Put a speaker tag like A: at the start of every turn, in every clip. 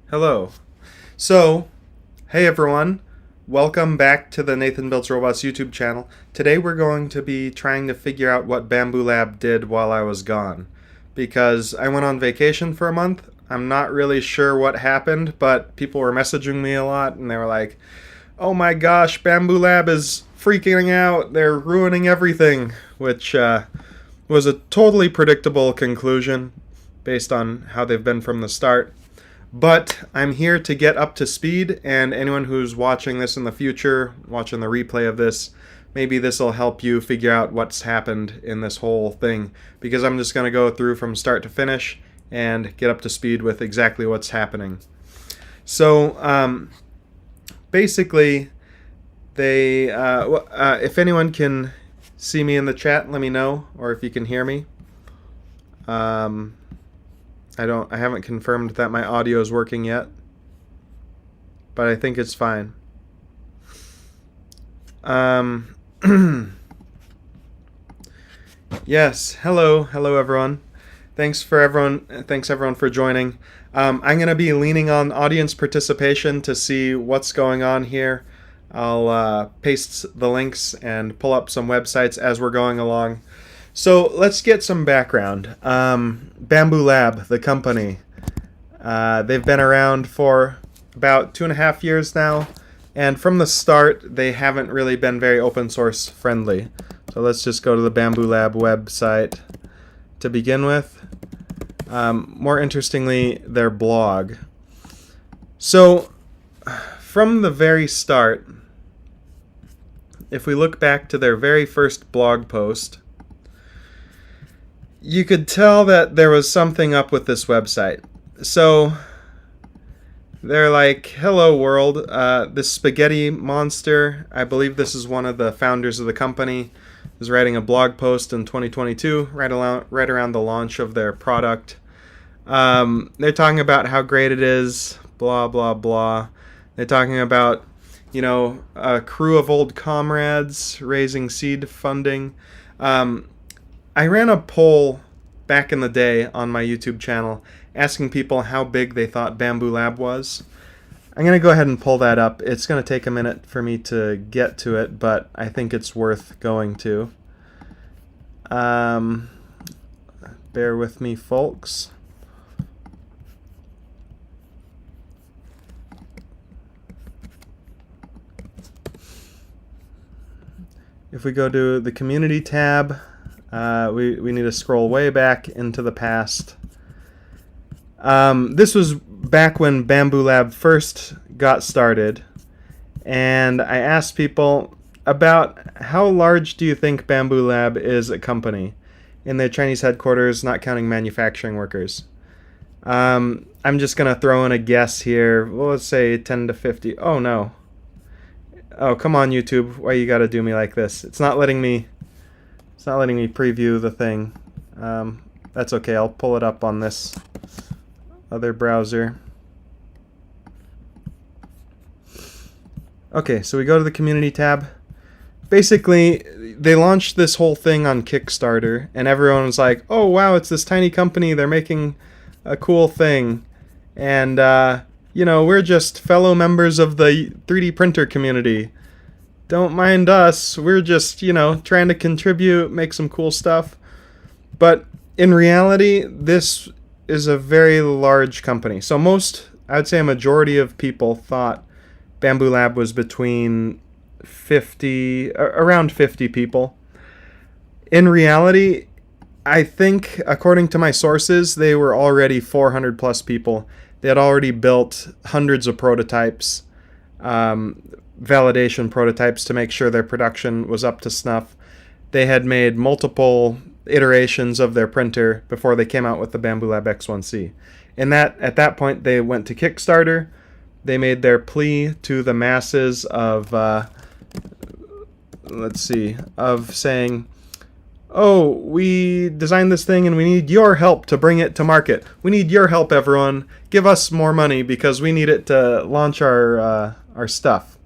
A: Hello. So, hey everyone. Welcome back to the Nathan Builds Robots YouTube channel. Today we're going to be trying to figure out what Bambu Lab did while I was gone. Because I went on vacation for a month. I'm not really sure what happened, but people were messaging me a lot and they were like, oh my gosh, Bambu Lab is freaking out. They're ruining everything. Which was a totally predictable conclusion based on how they've been from the start. But I'm here to get up to speed, and anyone who's watching this in the future, watching the replay of this, maybe this will help you figure out what's happened in this whole thing, because I'm just going to go through from start to finish and get up to speed with exactly what's happening. So, basically, if anyone can see me in the chat, let me know, or if you can hear me. I haven't confirmed that my audio is working yet, but I think it's fine. Yes, hello everyone. Thanks everyone for joining. I'm going to be leaning on audience participation to see what's going on here. I'll paste the links and pull up some websites as we're going along. So let's get some background. Bambu Lab, the company, they've been around for about 2.5 years now, and from the start they haven't really been very open source friendly. So let's just go to the Bambu Lab website to begin with. More interestingly, their blog. So from the very start, if we look back to their very first blog post, you could tell that there was something up with this website. So they're like, hello world, this spaghetti monster, I believe this is one of the founders of the company, is writing a blog post in 2022, right around the launch of their product. They're talking about how great it is, blah, blah, blah. They're talking about, a crew of old comrades raising seed funding. I ran a poll back in the day on my YouTube channel asking people how big they thought Bambu Lab was. I'm going to go ahead and pull that up. It's going to take a minute for me to get to it, but I think it's worth going to. Bear with me, folks. If we go to the community tab, we need to scroll way back into the past. This was back when Bambu Lab first got started, and I asked people about how large do you think Bambu Lab is a company in their Chinese headquarters, not counting manufacturing workers. I'm just going to throw in a guess here. Well, let's say 10 to 50. Oh, no. Oh, come on, YouTube. Why you got to do me like this? It's not letting me preview the thing. That's okay. I'll pull it up on this other browser. Okay, so we go to the community tab. Basically, they launched this whole thing on Kickstarter, and everyone was like, oh wow, it's this tiny company, they're making a cool thing. And, we're just fellow members of the 3D printer community. Don't mind us, we're just, trying to contribute, make some cool stuff. But in reality, this is a very large company. So I'd say a majority of people thought Bambu Lab was between around 50 people. In reality, I think, according to my sources, they were already 400 plus people. They had already built hundreds of prototypes, validation prototypes to make sure their production was up to snuff. They had made multiple iterations of their printer before they came out with the Bambu Lab X1C. At that point, they went to Kickstarter. They made their plea to the masses of, saying, oh, we designed this thing and we need your help to bring it to market. We need your help, everyone. Give us more money because we need it to launch our stuff.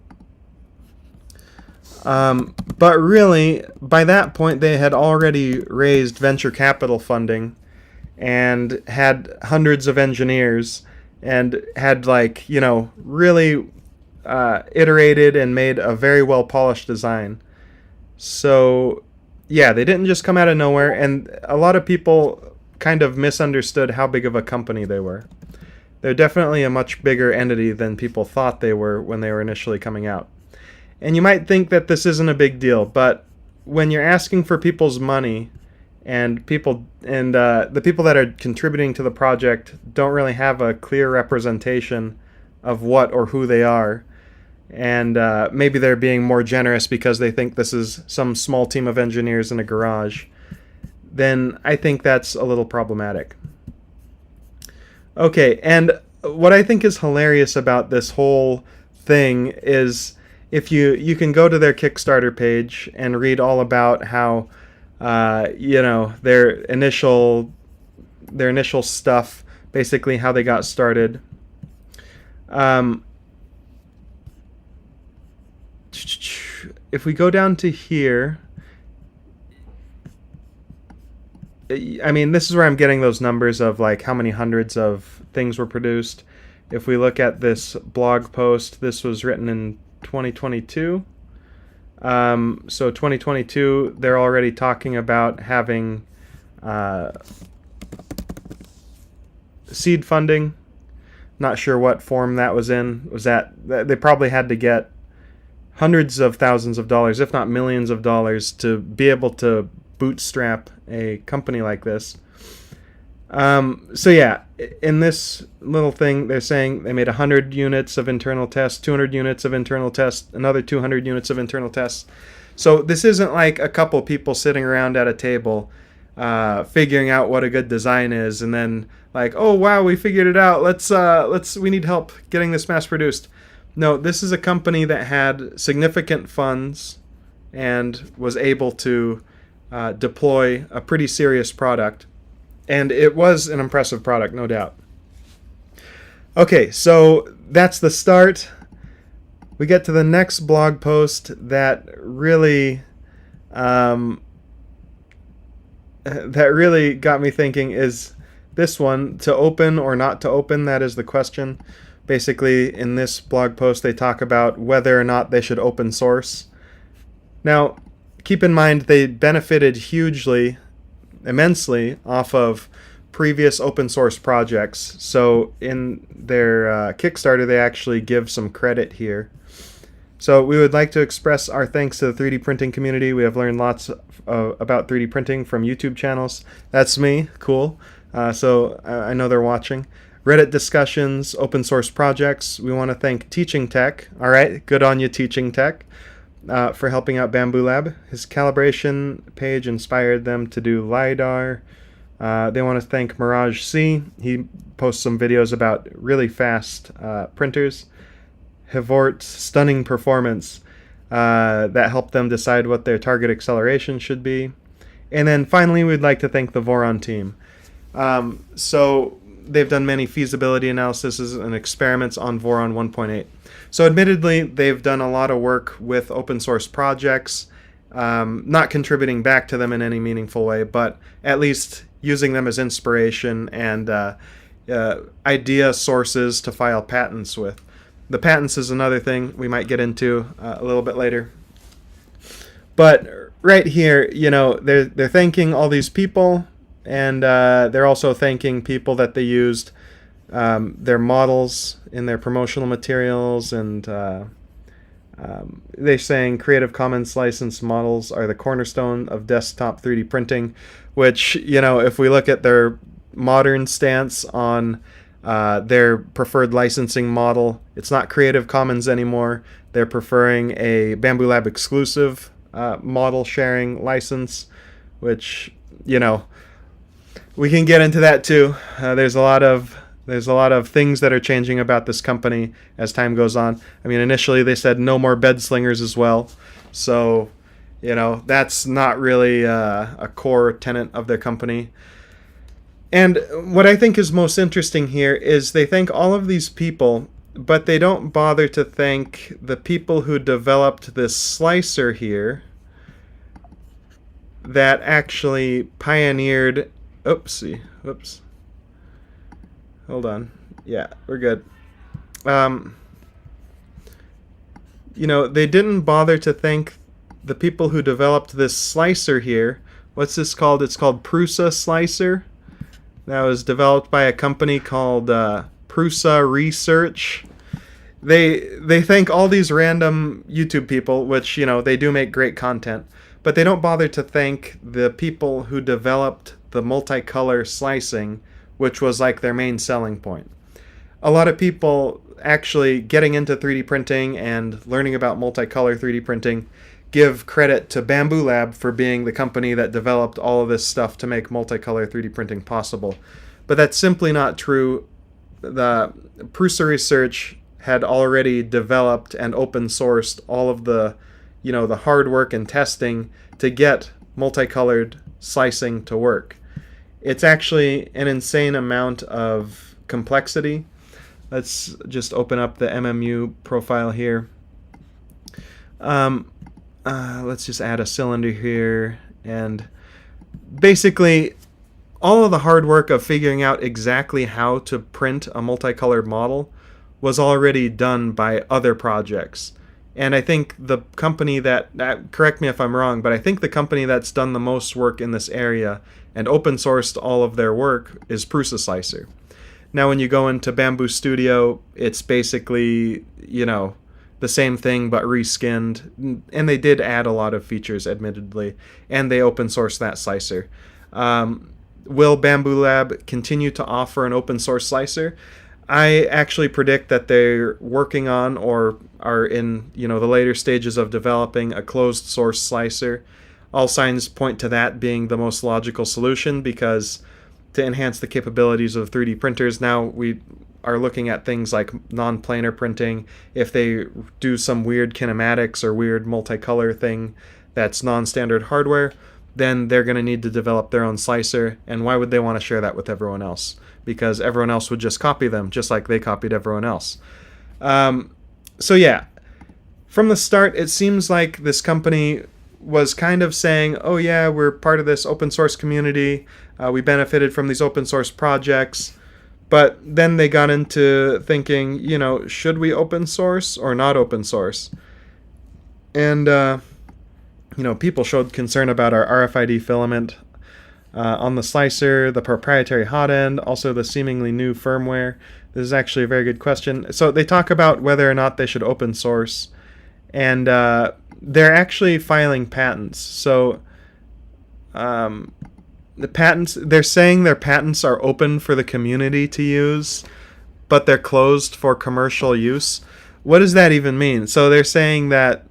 A: But really, by that point, they had already raised venture capital funding and had hundreds of engineers and had, like, really iterated and made a very well polished design. So yeah, they didn't just come out of nowhere, and a lot of people kind of misunderstood how big of a company they were. They're definitely a much bigger entity than people thought they were when they were initially coming out. And you might think that this isn't a big deal, but when you're asking for people's money, and the people that are contributing to the project don't really have a clear representation of what or who they are, and maybe they're being more generous because they think this is some small team of engineers in a garage, then I think that's a little problematic. Okay, and what I think is hilarious about this whole thing is, if you can go to their Kickstarter page and read all about how their initial stuff, basically how they got started. If we go down to here, I mean, this is where I'm getting those numbers of like how many hundreds of things were produced. If we look at this blog post, this was written in 2022. So 2022, they're already talking about having seed funding. Not sure what form that was in. Was that they probably had to get hundreds of thousands of dollars, if not millions of dollars, to be able to bootstrap a company like this. So yeah, in this little thing, they're saying they made 100 units of internal tests, 200 units of internal tests, another 200 units of internal tests. So this isn't like a couple people sitting around at a table figuring out what a good design is, and then like, oh wow, we figured it out. We need help getting this mass produced. No, this is a company that had significant funds and was able to deploy a pretty serious product. And it was an impressive product, no doubt. Okay, so that's the start. We get to the next blog post that really got me thinking. Is this one, to open or not to open? That is the question. Basically, in this blog post, they talk about whether or not they should open source. Now, keep in mind, they benefited hugely, immensely, off of previous open source projects. So in their Kickstarter, they actually give some credit here. So we would like to express our thanks to the 3D printing community. We have learned lots about 3D printing from YouTube channels. That's me. Cool. So I know they're watching. Reddit discussions, open source projects. We want to thank Teaching Tech. All right, good on you, Teaching Tech, for helping out Bambu Lab. His calibration page inspired them to do LiDAR. They want to thank Mirage C. He posts some videos about really fast printers. Hivort's stunning performance that helped them decide what their target acceleration should be. And then finally, we'd like to thank the Voron team. So they've done many feasibility analyses and experiments on Voron 1.8. So admittedly, they've done a lot of work with open source projects, not contributing back to them in any meaningful way, but at least using them as inspiration and idea sources to file patents with. The patents is another thing we might get into a little bit later. But right here, they're thanking all these people, and they're also thanking people that they used their models in their promotional materials, and they're saying Creative Commons licensed models are the cornerstone of desktop 3D printing, which, if we look at their modern stance on their preferred licensing model, it's not Creative Commons anymore. They're preferring a Bambu Lab exclusive model sharing license, which, we can get into that too. There's a lot of things that are changing about this company as time goes on. I mean, initially they said no more bed slingers as well. So, that's not really a core tenet of their company. And what I think is most interesting here is they thank all of these people, but they don't bother to thank the people who developed this slicer here that actually pioneered... Hold on. Yeah, we're good. Um, they didn't bother to thank the people who developed this slicer here. What's this called? It's called Prusa Slicer. That was developed by a company called Prusa Research. They thank all these random YouTube people, which, they do make great content, but they don't bother to thank the people who developed the multicolor slicing, which was like their main selling point. A lot of people actually getting into 3D printing and learning about multicolor 3D printing give credit to Bambu Lab for being the company that developed all of this stuff to make multicolor 3D printing possible. But that's simply not true. The Prusa Research had already developed and open sourced all of the, the hard work and testing to get multicolored slicing to work. It's actually an insane amount of complexity. Let's just open up the MMU profile here. Let's just add a cylinder here, and basically all of the hard work of figuring out exactly how to print a multicolored model was already done by other projects. And I think the company that correct me if I'm wrong, but I think the company that's done the most work in this area and open sourced all of their work is Prusa Slicer. Now when you go into Bambu Studio, it's basically, the same thing but reskinned, and they did add a lot of features, admittedly, and they open sourced that slicer. Will Bambu Lab continue to offer an open source slicer? I actually predict that they're working on or are in the later stages of developing a closed source slicer. All signs point to that being the most logical solution, because to enhance the capabilities of 3D printers, now we are looking at things like non-planar printing. If they do some weird kinematics or weird multicolor thing that's non-standard hardware, then they're going to need to develop their own slicer. And why would they want to share that with everyone else? Because everyone else would just copy them, just like they copied everyone else. So yeah, from the start, it seems like this company was kind of saying, oh yeah, we're part of this open source community. We benefited from these open source projects. But then they got into thinking, should we open source or not open source? And, people showed concern about our RFID filament on the slicer, the proprietary hot end, also the seemingly new firmware. This is actually a very good question. So they talk about whether or not they should open source. And they're actually filing patents. So the patents, they're saying their patents are open for the community to use, but they're closed for commercial use. What does that even mean? So they're saying that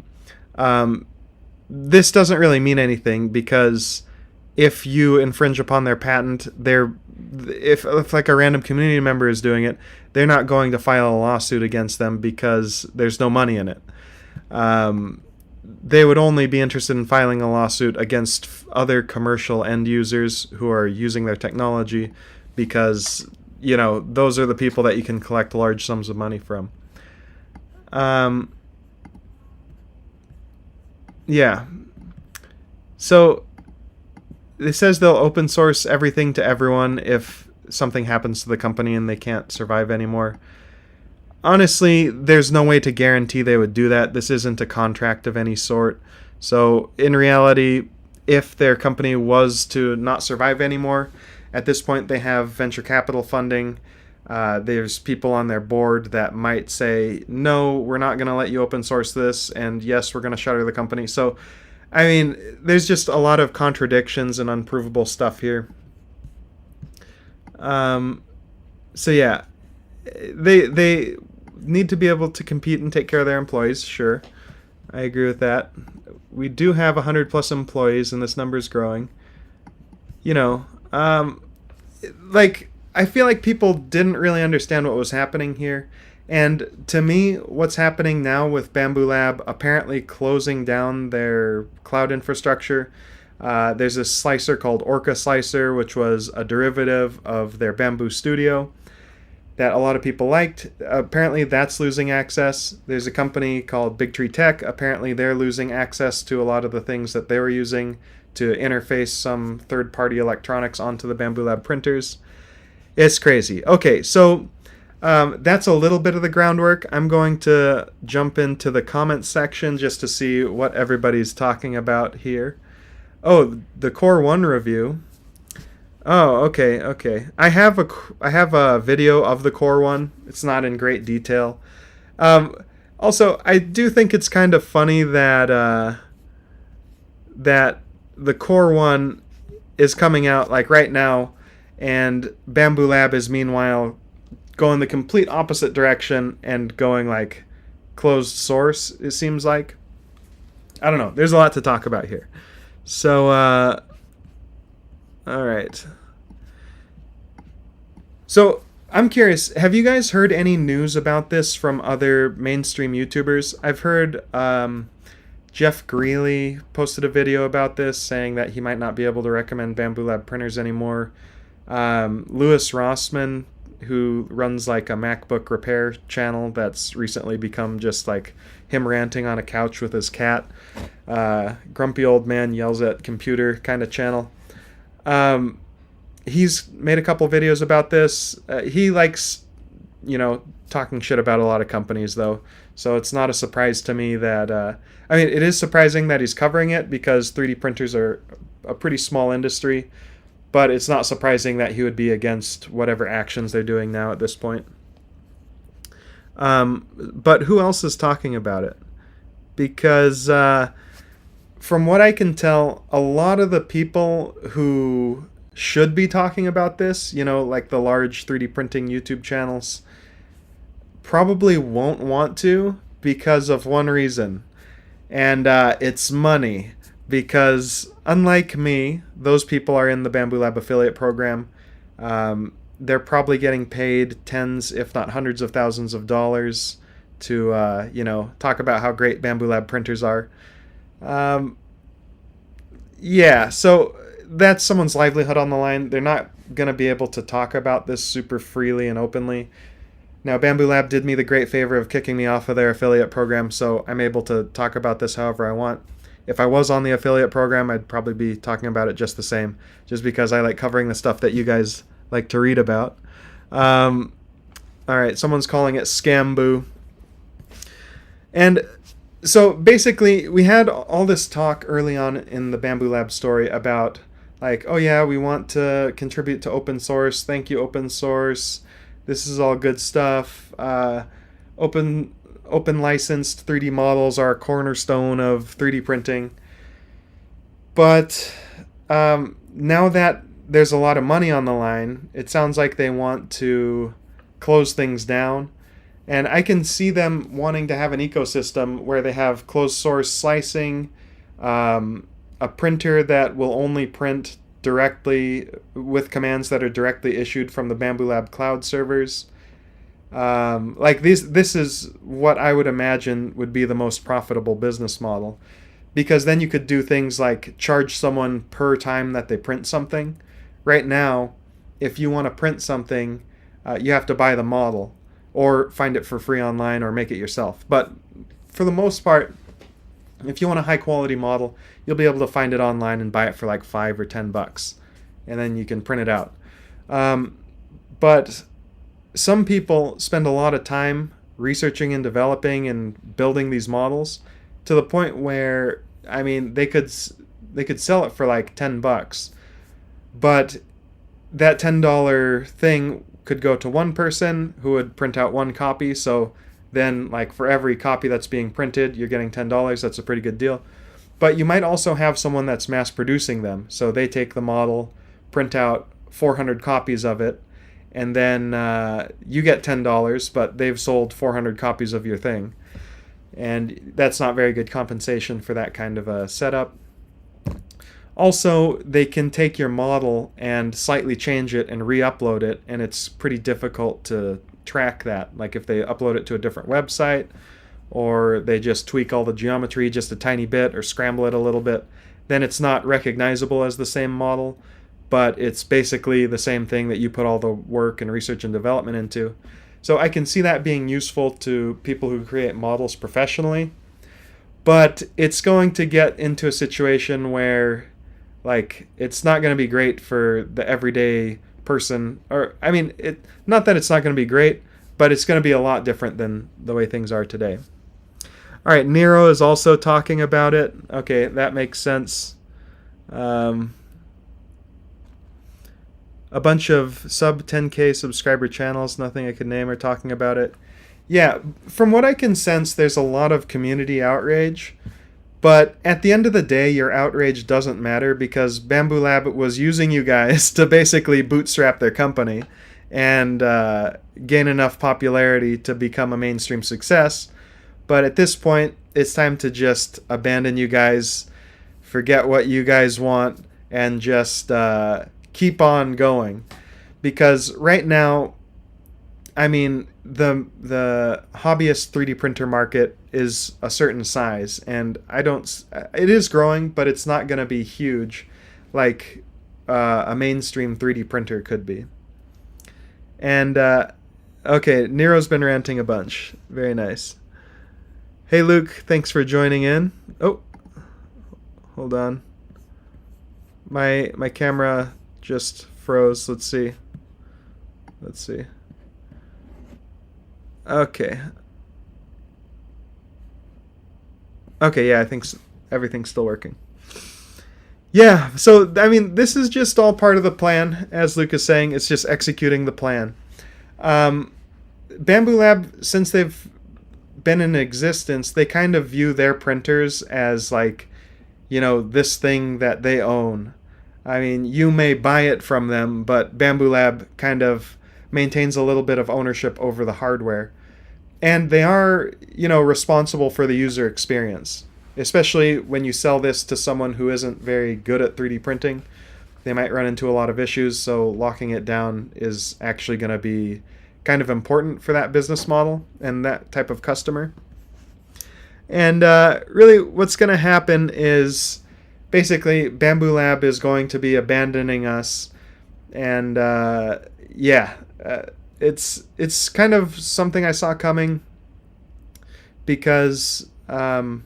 A: this doesn't really mean anything, because if you infringe upon their patent, if like a random community member is doing it, they're not going to file a lawsuit against them because there's no money in it. They would only be interested in filing a lawsuit against other commercial end users who are using their technology, because, those are the people that you can collect large sums of money from. Yeah. So it says they'll open source everything to everyone if something happens to the company and they can't survive anymore. Honestly, there's no way to guarantee they would do that. This isn't a contract of any sort. So in reality, if their company was to not survive anymore, at this point they have venture capital funding. There's people on their board that might say, no, we're not going to let you open source this, and yes, we're going to shutter the company. So, I mean, there's just a lot of contradictions and unprovable stuff here. So yeah, they need to be able to compete and take care of their employees. Sure, I agree with that. We do have 100+ employees, and this number is growing. I feel like people didn't really understand what was happening here. And to me, what's happening now with Bambu Lab apparently closing down their cloud infrastructure. There's a slicer called Orca Slicer, which was a derivative of their Bambu Studio that a lot of people liked. Apparently that's losing access. There's a company called Big Tree Tech. Apparently they're losing access to a lot of the things that they were using to interface some third-party electronics onto the Bambu Lab printers. It's crazy. Okay, so That's a little bit of the groundwork. I'm going to jump into the comments section just to see what everybody's talking about here. Oh, the Core 1 review. Oh, okay, okay. I have a video of the Core 1. It's not in great detail. Um, Also, I do think it's kind of funny that the Core 1 is coming out like right now, and Bambu Lab is meanwhile going the complete opposite direction and going like closed source, it seems like. I don't know. There's a lot to talk about here. So, all right. So, I'm curious, have you guys heard any news about this from other mainstream YouTubers? I've heard Jeff Greeley posted a video about this saying that he might not be able to recommend Bambu Lab printers anymore. Louis Rossman, who runs like a MacBook repair channel that's recently become just like him ranting on a couch with his cat. Grumpy old man yells at computer kind of channel. He's made a couple videos about this. He likes, talking shit about a lot of companies, though. So it's not a surprise to me that... it is surprising that he's covering it because 3D printers are a pretty small industry. But it's not surprising that he would be against whatever actions they're doing now at this point. But who else is talking about it? Because from what I can tell, a lot of the people who should be talking about this, like the large 3D printing YouTube channels, probably won't want to because of one reason. And it's money. Because unlike me, those people are in the Bambu Lab affiliate program. They're probably getting paid tens, if not hundreds of thousands of dollars to, talk about how great Bambu Lab printers are. So that's someone's livelihood on the line. They're not going to be able to talk about this super freely and openly. Now, Bambu Lab did me the great favor of kicking me off of their affiliate program, so I'm able to talk about this however I want. If I was on the affiliate program, I'd probably be talking about it just the same, just because I like covering the stuff that you guys like to read about. All right, someone's calling it Scamboo. And so basically, we had all this talk early on in the Bambu Lab story about, like, oh yeah, we want to contribute to open source. Thank you, open source. This is all good stuff. Open licensed 3D models are a cornerstone of 3D printing. But now that there's a lot of money on the line, it sounds like they want to close things down. And I can see them wanting to have an ecosystem where they have closed source slicing, a printer that will only print directly with commands that are directly issued from the Bambu Lab cloud servers. This is what I would imagine would be the most profitable business model, because then you could do things like charge someone per time that they print something. Right now, if you want to print something, you have to buy the model or find it for free online or make it yourself. But for the most part, if you want a high quality model, you'll be able to find it online and buy it for like $5 or $10, and then you can print it out. But some people spend a lot of time researching and developing and building these models to the point where, they could sell it for like $10, but that $10 thing could go to one person who would print out one copy. So then, like, for every copy that's being printed, you're getting $10. That's a pretty good deal. But you might also have someone that's mass producing them. So they take the model, print out 400 copies of it, and then you get $10, but they've sold 400 copies of your thing. And that's not very good compensation for that kind of a setup. Also, they can take your model and slightly change it and re-upload it, and it's pretty difficult to track that. Like if they upload it to a different website, or they just tweak all the geometry just a tiny bit or scramble it a little bit, then it's not recognizable as the same model, but it's basically the same thing that you put all the work and research and development into. So I can see that being useful to people who create models professionally, but it's going to get into a situation where, like, it's not going to be great for the everyday person. Or, not that it's not going to be great, but it's going to be a lot different than the way things are today. All right, Nero is also talking about it. Okay, that makes sense. A bunch of sub 10K subscriber channels, nothing I could name, are talking about it. Yeah, from what I can sense, there's a lot of community outrage. But at the end of the day, your outrage doesn't matter because Bambu Lab was using you guys to basically bootstrap their company and gain enough popularity to become a mainstream success. But at this point, it's time to just abandon you guys, forget what you guys want, and just keep on going. Because right now, I mean, the hobbyist 3D printer market is a certain size, and it is growing, but it's not going to be huge like a mainstream 3D printer could be. And okay, Nero's been ranting a bunch. Very nice. Hey Luke, thanks for joining in. Oh, hold on. My camera just froze. Let's see. Okay. Okay, yeah, I think everything's still working. Yeah, so, I mean, this is just all part of the plan, as Luke is saying. It's just executing the plan. Bambu Lab, since they've been in existence, they kind of view their printers as, like, you know, this thing that they own. I mean, you may buy it from them, but Bambu Lab kind of maintains a little bit of ownership over the hardware. And they are, you know, responsible for the user experience, especially when you sell this to someone who isn't very good at 3D printing. They might run into a lot of issues, so locking it down is actually going to be kind of important for that business model and that type of customer. And really what's going to happen is basically Bambu Lab is going to be abandoning us. And it's kind of something I saw coming because, you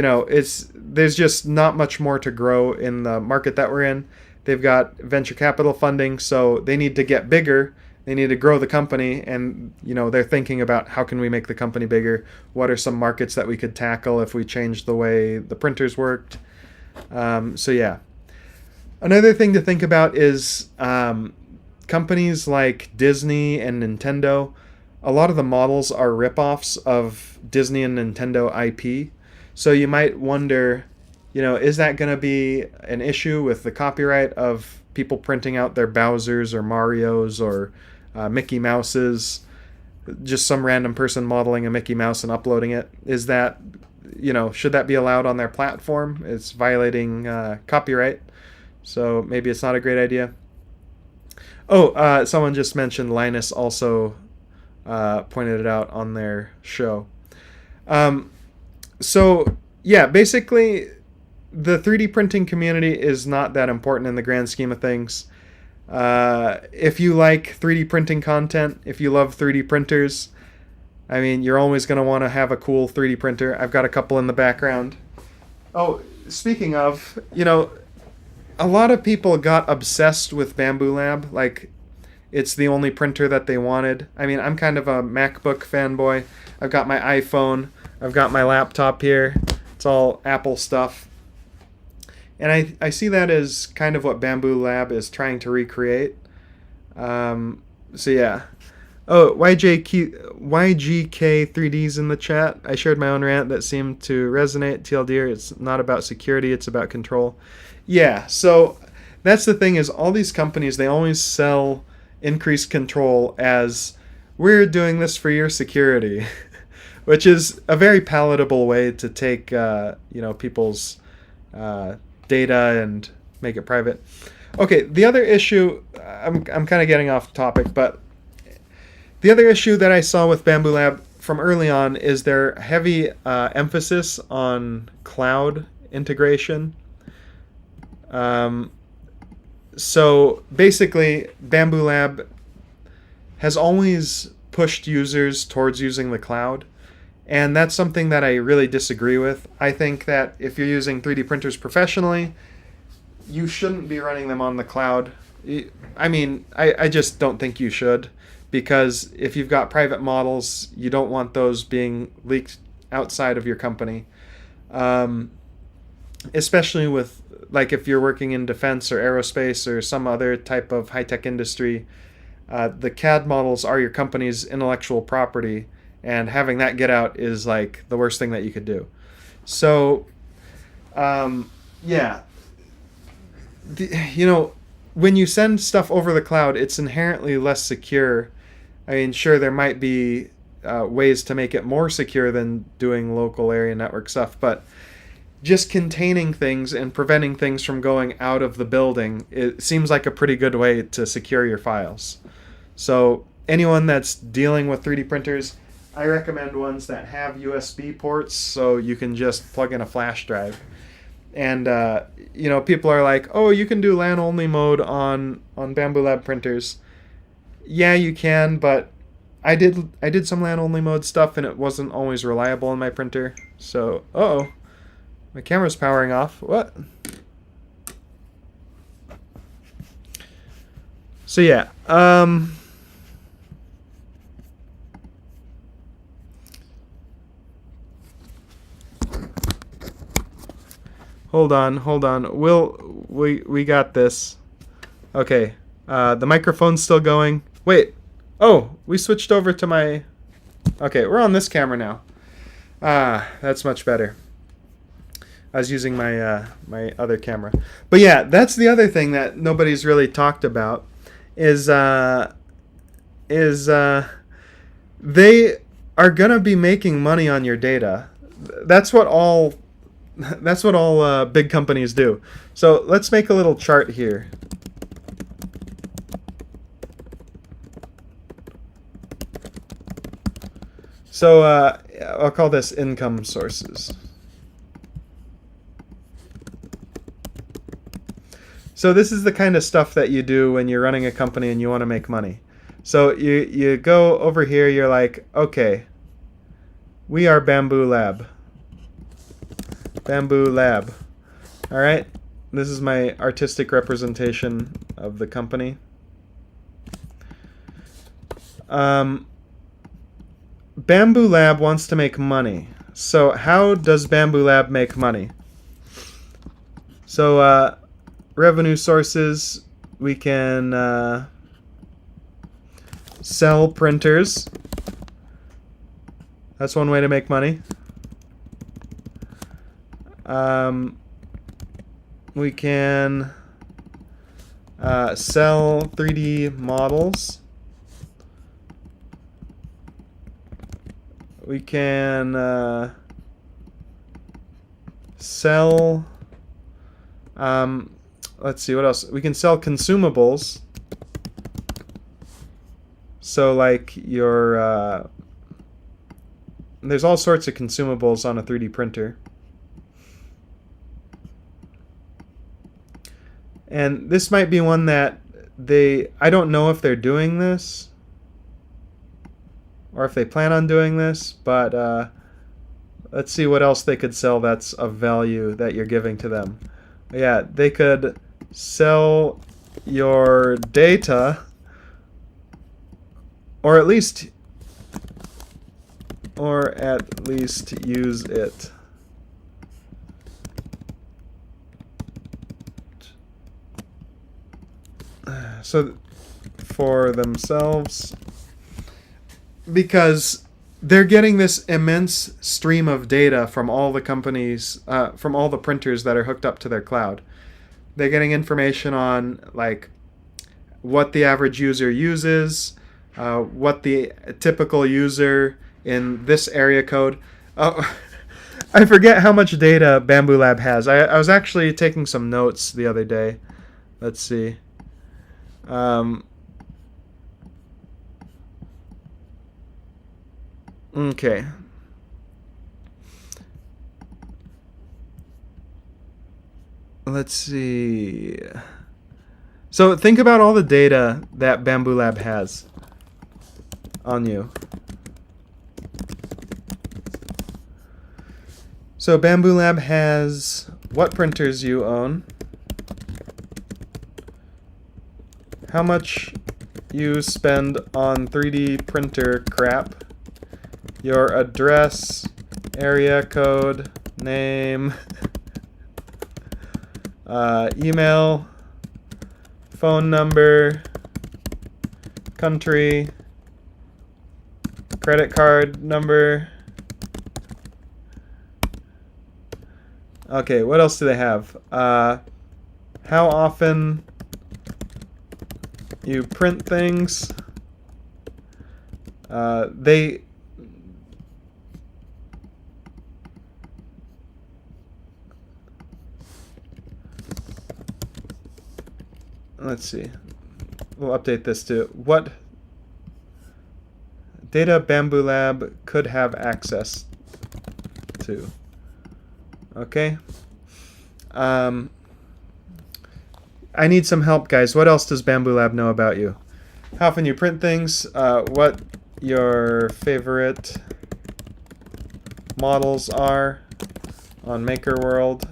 A: know, there's just not much more to grow in the market that we're in. They've got venture capital funding, so they need to get bigger. They need to grow the company, and, you know, they're thinking about how can we make the company bigger? What are some markets that we could tackle if we changed the way the printers worked? So yeah. Another thing to think about is companies like Disney and Nintendo. A lot of the models are ripoffs of Disney and Nintendo IP. So you might wonder, you know, is that going to be an issue with the copyright of people printing out their Bowsers or Marios or Mickey Mouses, just some random person modeling a Mickey Mouse and uploading it? Is that, you know, should that be allowed on their platform? It's violating copyright, so maybe it's not a great idea. Oh, someone just mentioned Linus also pointed it out on their show. So, yeah, basically, the 3D printing community is not that important in the grand scheme of things. If you like 3D printing content, if you love 3D printers, I mean, you're always going to want to have a cool 3D printer. I've got a couple in the background. Oh, speaking of, you know, a lot of people got obsessed with Bambu Lab, like it's the only printer that they wanted. I mean, I'm kind of a MacBook fanboy. I've got my iPhone. I've got my laptop here. It's all Apple stuff. And I see that as kind of what Bambu Lab is trying to recreate. So yeah. Oh, YGK3D's in the chat. I shared my own rant that seemed to resonate. TLDR, it's not about security, it's about control. Yeah, so that's the thing is all these companies, they always sell increased control as we're doing this for your security, which is a very palatable way to take people's data and make it private. Okay, the other issue, I'm kind of getting off topic, but the other issue that I saw with Bambu Lab from early on is their heavy emphasis on cloud integration. So basically, Bambu Lab has always pushed users towards using the cloud, and that's something that I really disagree with. I think that if you're using 3D printers professionally, you shouldn't be running them on the cloud. I mean, I just don't think you should, because if you've got private models, you don't want those being leaked outside of your company. Especially with, like, if you're working in defense or aerospace or some other type of high-tech industry, the CAD models are your company's intellectual property, and having that get out is like the worst thing that you could do. So, yeah, when you send stuff over the cloud, it's inherently less secure. I mean, sure, there might be ways to make it more secure than doing local area network stuff, but just containing things and preventing things from going out of the building, it seems like a pretty good way to secure your files. So anyone that's dealing with 3D printers, I recommend ones that have USB ports so you can just plug in a flash drive. And people are like, oh, you can do LAN only mode on Bambu Lab printers. Yeah, you can, but I did some LAN only mode stuff and it wasn't always reliable on my printer. So, my camera's powering off. What? So yeah, hold on. We got this. Okay. The microphone's still going. Wait. Oh, we switched over to my... Okay, we're on this camera now. That's much better. I was using my my other camera. But yeah, that's the other thing that nobody's really talked about is they are gonna be making money on your data. That's what all big companies do. So let's make a little chart here. So I'll call this income sources. So this is the kind of stuff that you do when you're running a company and you want to make money. So you go over here, you're like, okay, we are Bambu Lab. Bambu Lab. All right, this is my artistic representation of the company. Bambu Lab wants to make money. So how does Bambu Lab make money? So revenue sources, we can sell printers. That's one way to make money. We can sell 3D models. We can sell, let's see, what else? We can sell consumables. So like your, there's all sorts of consumables on a 3D printer. And this might be one that I don't know if they're doing this or if they plan on doing this, but let's see what else they could sell that's of value that you're giving to them. Yeah, they could sell your data, or at least use it. So for themselves, because they're getting this immense stream of data from all the companies, from all the printers that are hooked up to their cloud. They're getting information on like what the average user uses, what the typical user in this area code. Oh, I forget how much data Bambu Lab has. I was actually taking some notes the other day. Let's see. Okay. Let's see. So think about all the data that Bambu Lab has on you. So Bambu Lab has what printers you own, how much you spend on 3D printer crap, your address, area code, name, email, phone number, country, credit card number. Okay, what else do they have? How often you print things. Let's see. We'll update this to what data Bambu Lab could have access to. Okay. I need some help, guys. What else does Bambu Lab know about you? How often you print things, what your favorite models are on Maker World.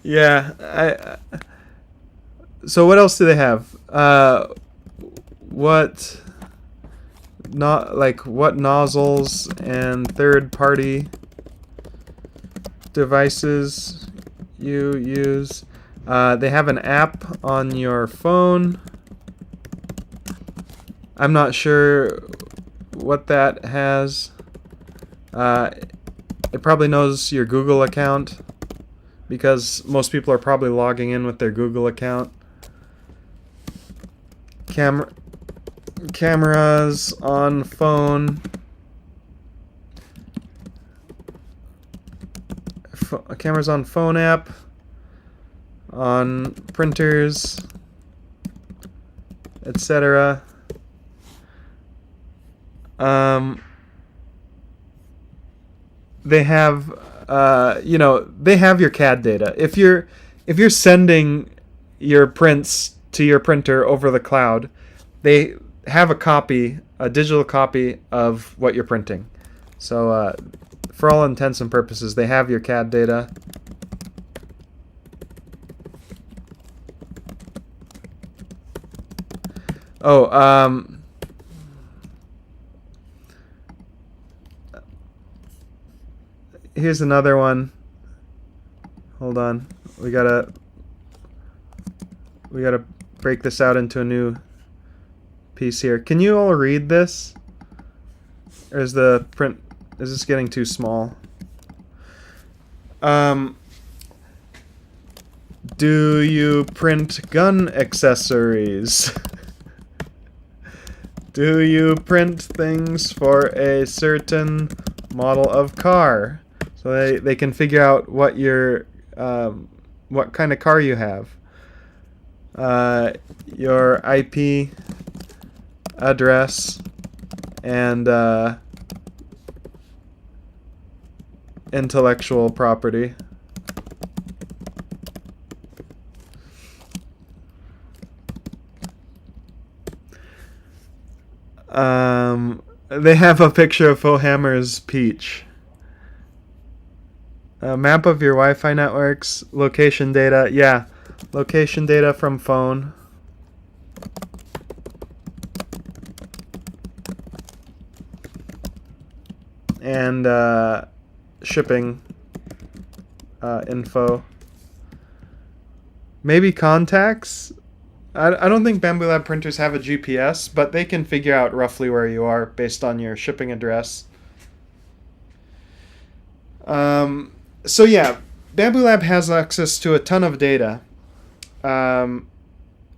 A: Yeah, so what else do they have? What nozzles and third-party devices you use? They have an app on your phone. I'm not sure what that has. It probably knows your Google account, because most people are probably logging in with their Google account. Cameras on phone. Cameras on phone app. On printers, etc. They have, they have your CAD data. If you're sending your prints to your printer over the cloud, they have a digital copy of what you're printing. So for all intents and purposes, they have your CAD data. Oh, here's another one. Hold on. We gotta break this out into a new piece here. Can you all read this? Or is this getting too small? Do you print gun accessories? Do you print things for a certain model of car? So they can figure out what what kind of car you have. Your IP address and intellectual property. They have a picture of Fohammer's Peach. A map of your Wi-Fi networks, location data. Yeah, location data from phone. And shipping info. Maybe contacts? I don't think Bambu Lab printers have a GPS, but they can figure out roughly where you are based on your shipping address. So yeah, Bambu Lab has access to a ton of data. And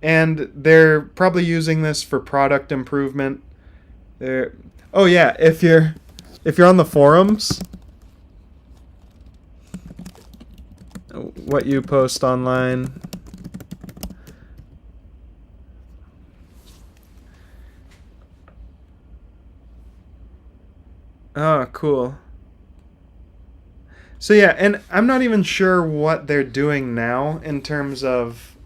A: they're probably using this for product improvement. Oh yeah, if you're on the forums, what you post online. Oh, cool. So yeah, and I'm not even sure what they're doing now in terms of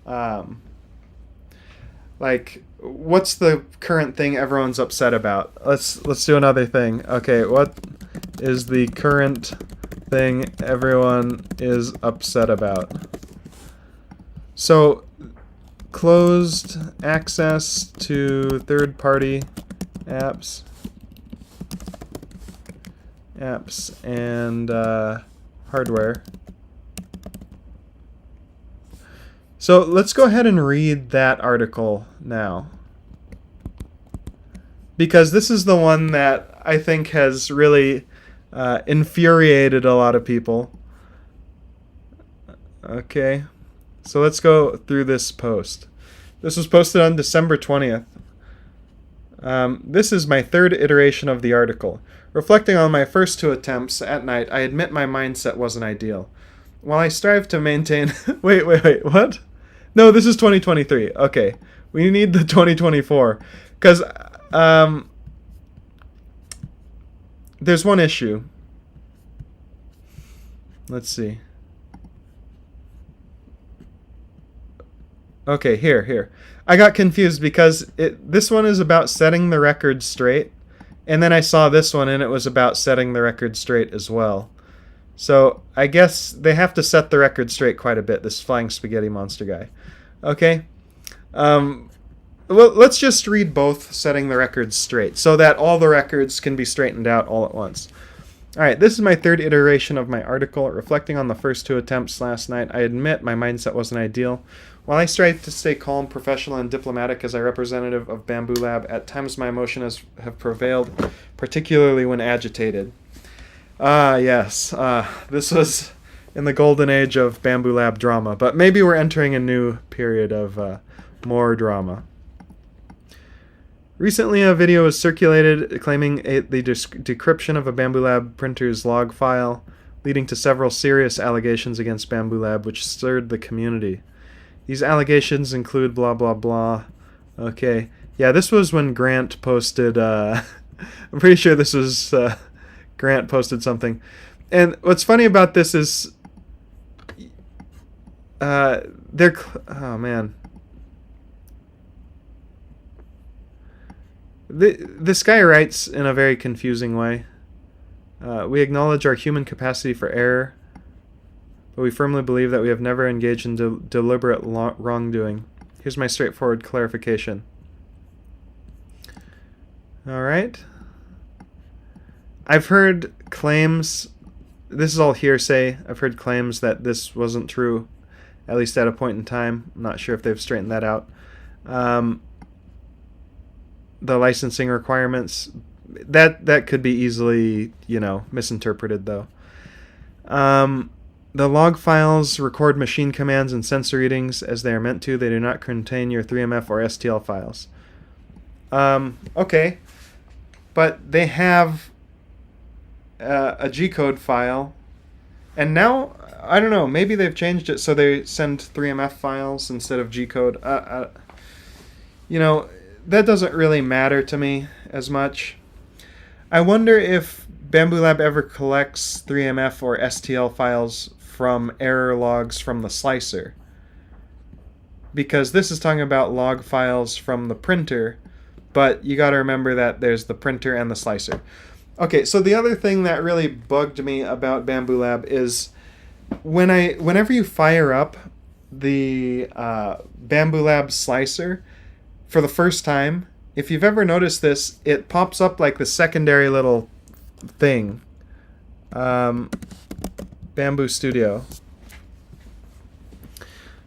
A: like what's the current thing everyone's upset about. Let's do another thing. Okay, what is the current thing everyone is upset about. So, closed access to third-party apps and hardware. So let's go ahead and read that article now, because this is the one that I think has really infuriated a lot of people. Okay, so let's go through this post. This was posted on December 20th. This is my third iteration of the article. Reflecting on my first two attempts at night, I admit my mindset wasn't ideal. While I strive to maintain... wait, what? No, this is 2023. Okay, we need the 2024. Because there's one issue. Let's see. Okay, here. I got confused because this one is about setting the record straight, and then I saw this one and it was about setting the record straight as well. So I guess they have to set the record straight quite a bit, this flying spaghetti monster guy. Okay. Well, let's just read both setting the records straight so that all the records can be straightened out all at once. Alright, this is my third iteration of my article. Reflecting on the first two attempts last night, I admit my mindset wasn't ideal. While I strive to stay calm, professional, and diplomatic as a representative of Bambu Lab, at times my emotions have prevailed, particularly when agitated. Yes, this was in the golden age of Bambu Lab drama, but maybe we're entering a new period of more drama. Recently, a video was circulated claiming the decryption of a Bambu Lab printer's log file, leading to several serious allegations against Bambu Lab, which stirred the community. These allegations include blah blah blah. Okay. Yeah, this was when Grant posted, I'm pretty sure this was, Grant posted something. And what's funny about this is, oh man. This guy writes in a very confusing way. We acknowledge our human capacity for error, but we firmly believe that we have never engaged in deliberate wrongdoing. Here's my straightforward clarification. Alright. I've heard claims, this is all hearsay, I've heard claims that this wasn't true, at least at a point in time. I'm not sure if they've straightened that out. The licensing requirements, that could be easily, misinterpreted though. The log files record machine commands and sensor readings as they are meant to. They do not contain your 3MF or STL files. Okay. But they have a G-code file. And now, I don't know, maybe they've changed it so they send 3MF files instead of G-code. That doesn't really matter to me as much. I wonder if Bambu Lab ever collects 3MF or STL files from error logs from the slicer, because this is talking about log files from the printer, but you got to remember that there's the printer and the slicer. Okay, so the other thing that really bugged me about Bambu Lab is whenever you fire up the Bambu Lab slicer for the first time, if you've ever noticed this, it pops up like the secondary little thing. Bambu Studio.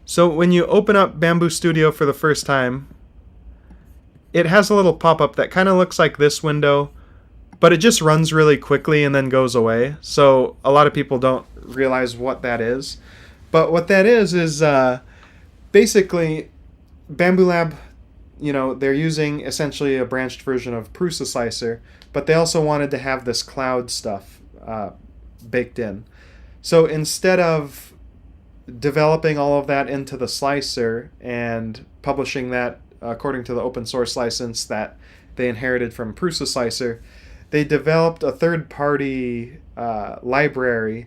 A: So when you open up Bambu Studio for the first time, it has a little pop-up that kind of looks like this window, but it just runs really quickly and then goes away. So a lot of people don't realize what that is. But what that is basically Bambu Lab, they're using essentially a branched version of Prusa Slicer, but they also wanted to have this cloud stuff baked in. So instead of developing all of that into the slicer and publishing that according to the open source license that they inherited from Prusa Slicer, they developed a third-party library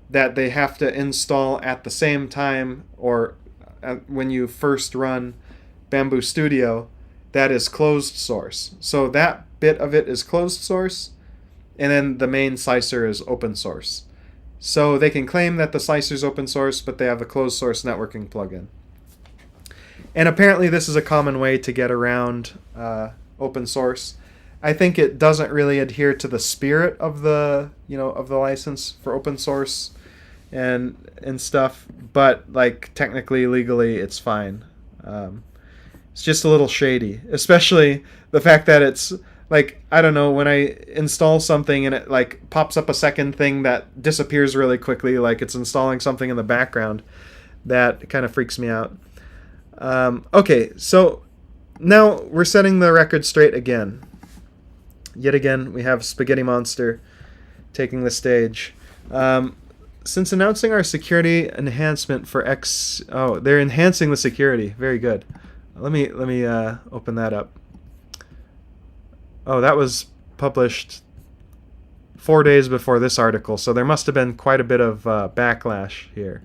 A: that they have to install at the same time, or when you first run Bambu Studio, that is closed source. So that bit of it is closed source, and then the main slicer is open source. So they can claim that the slicer is open source, but they have a closed source networking plugin. And apparently this is a common way to get around open source. I think it doesn't really adhere to the spirit of the of the license for open source and stuff, but like technically, legally, it's fine. It's just a little shady, especially the fact that it's like, I don't know, when I install something and it like pops up a second thing that disappears really quickly, like it's installing something in the background. That kind of freaks me out. Okay, so now we're setting the record straight again. Yet again, we have Spaghetti Monster taking the stage. Since announcing our security enhancement for they're enhancing the security. Very good. Let me open that up. Oh, that was published 4 days before this article, so there must have been quite a bit of backlash here.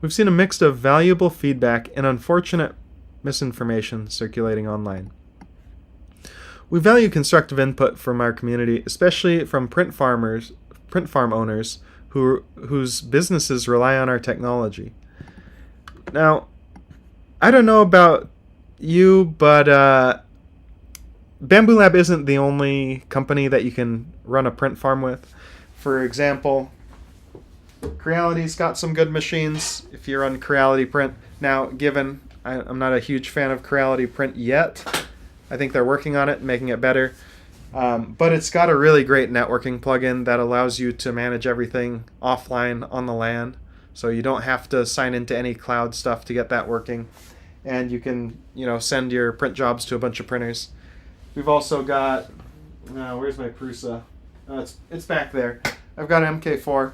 A: We've seen a mix of valuable feedback and unfortunate misinformation circulating online. We value constructive input from our community, especially from print farm owners whose businesses rely on our technology. Now, I don't know about you, but Bambu Lab isn't the only company that you can run a print farm with. For example, Creality's got some good machines if you run Creality Print. Now, given I'm not a huge fan of Creality Print yet, I think they're working on it, making it better. But it's got a really great networking plugin that allows you to manage everything offline on the LAN. So you don't have to sign into any cloud stuff to get that working. And you can, send your print jobs to a bunch of printers. We've also got, where's my Prusa? It's back there. I've got MK4.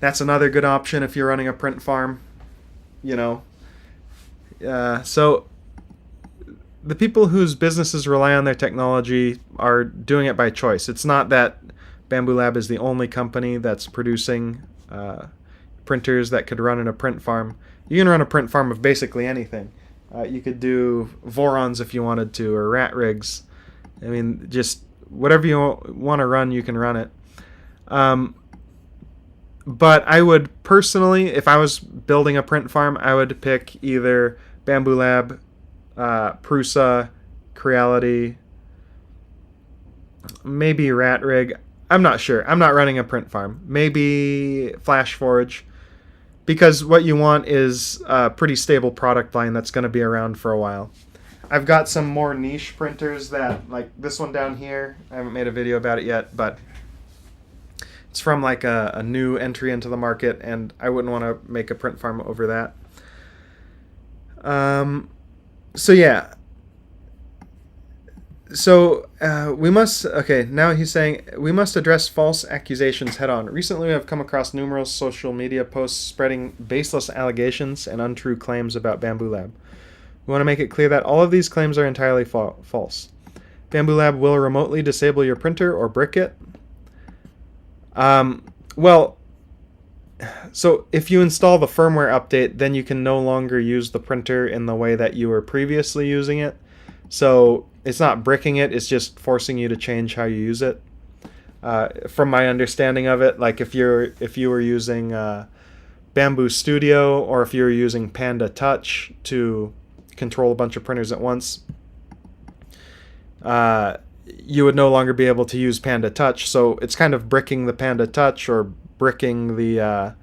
A: That's another good option if you're running a print farm, So the people whose businesses rely on their technology are doing it by choice. It's not that Bambu Lab is the only company that's producing printers that could run in a print farm. You can run a print farm of basically anything. You could do Vorons if you wanted to, or rat rigs. I mean, just whatever you want to run, you can run it. But I would personally, if I was building a print farm, I would pick either Bambu Lab, Prusa, Creality, maybe Rat Rig. I'm not sure. I'm not running a print farm. Maybe FlashForge, because what you want is a pretty stable product line that's going to be around for a while. I've got some more niche printers that, like this one down here, I haven't made a video about it yet, but it's from like a new entry into the market, and I wouldn't want to make a print farm over that. So yeah. So now he's saying we must address false accusations head on. Recently, we have come across numerous social media posts spreading baseless allegations and untrue claims about Bambu Lab. We want to make it clear that all of these claims are entirely false. Bambu Lab will remotely disable your printer or brick it. Well, so if you install the firmware update, then you can no longer use the printer in the way that you were previously using it. So it's not bricking it, it's just forcing you to change how you use it. From my understanding of it, like if you were using Bambu Studio, or if you were using Panda Touch to control a bunch of printers at once, you would no longer be able to use Panda Touch. So it's kind of bricking the Panda Touch, or bricking the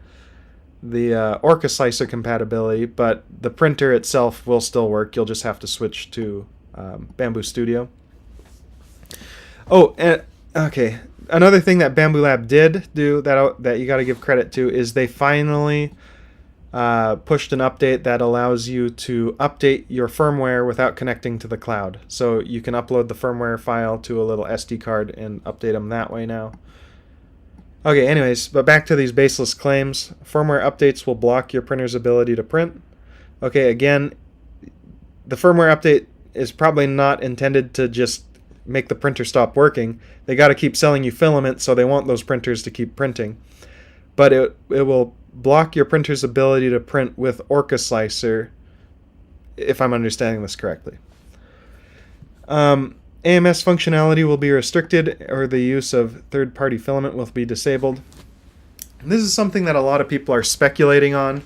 A: Orca Slicer compatibility, but the printer itself will still work. You'll just have to switch to Bambu Studio. Oh, and okay, another thing that Bambu Lab did do that you got to give credit to is they finally pushed an update that allows you to update your firmware without connecting to the cloud. So you can upload the firmware file to a little SD card and update them that way now. Okay, anyways, but back to these baseless claims. Firmware updates will block your printer's ability to print. Okay, again, the firmware update is probably not intended to just make the printer stop working. They got to keep selling you filament, so they want those printers to keep printing. But it will block your printer's ability to print with Orca Slicer, if I'm understanding this correctly. AMS functionality will be restricted, or the use of third-party filament will be disabled. This is something that a lot of people are speculating on.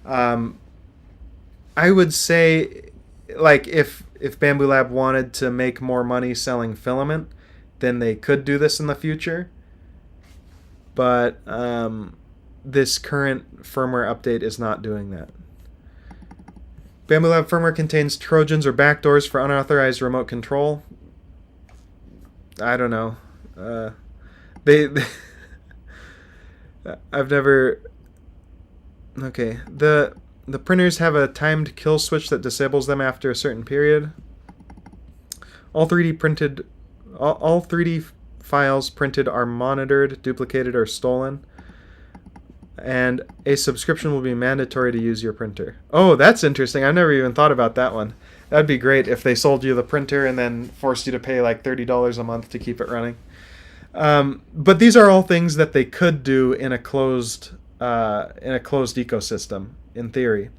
A: I would say, like, if Bambu Lab wanted to make more money selling filament, then they could do this in the future. But this current firmware update is not doing that. Bambu Lab firmware contains Trojans or backdoors for unauthorized remote control. I don't know. I've never... Okay. The printers have a timed kill switch that disables them after a certain period. All 3D files printed are monitored, duplicated, or stolen. And a subscription will be mandatory to use your printer. Oh, that's interesting. I've never even thought about that one. That'd be great if they sold you the printer and then forced you to pay like $30 a month to keep it running. But these are all things that they could do in a closed ecosystem, in theory.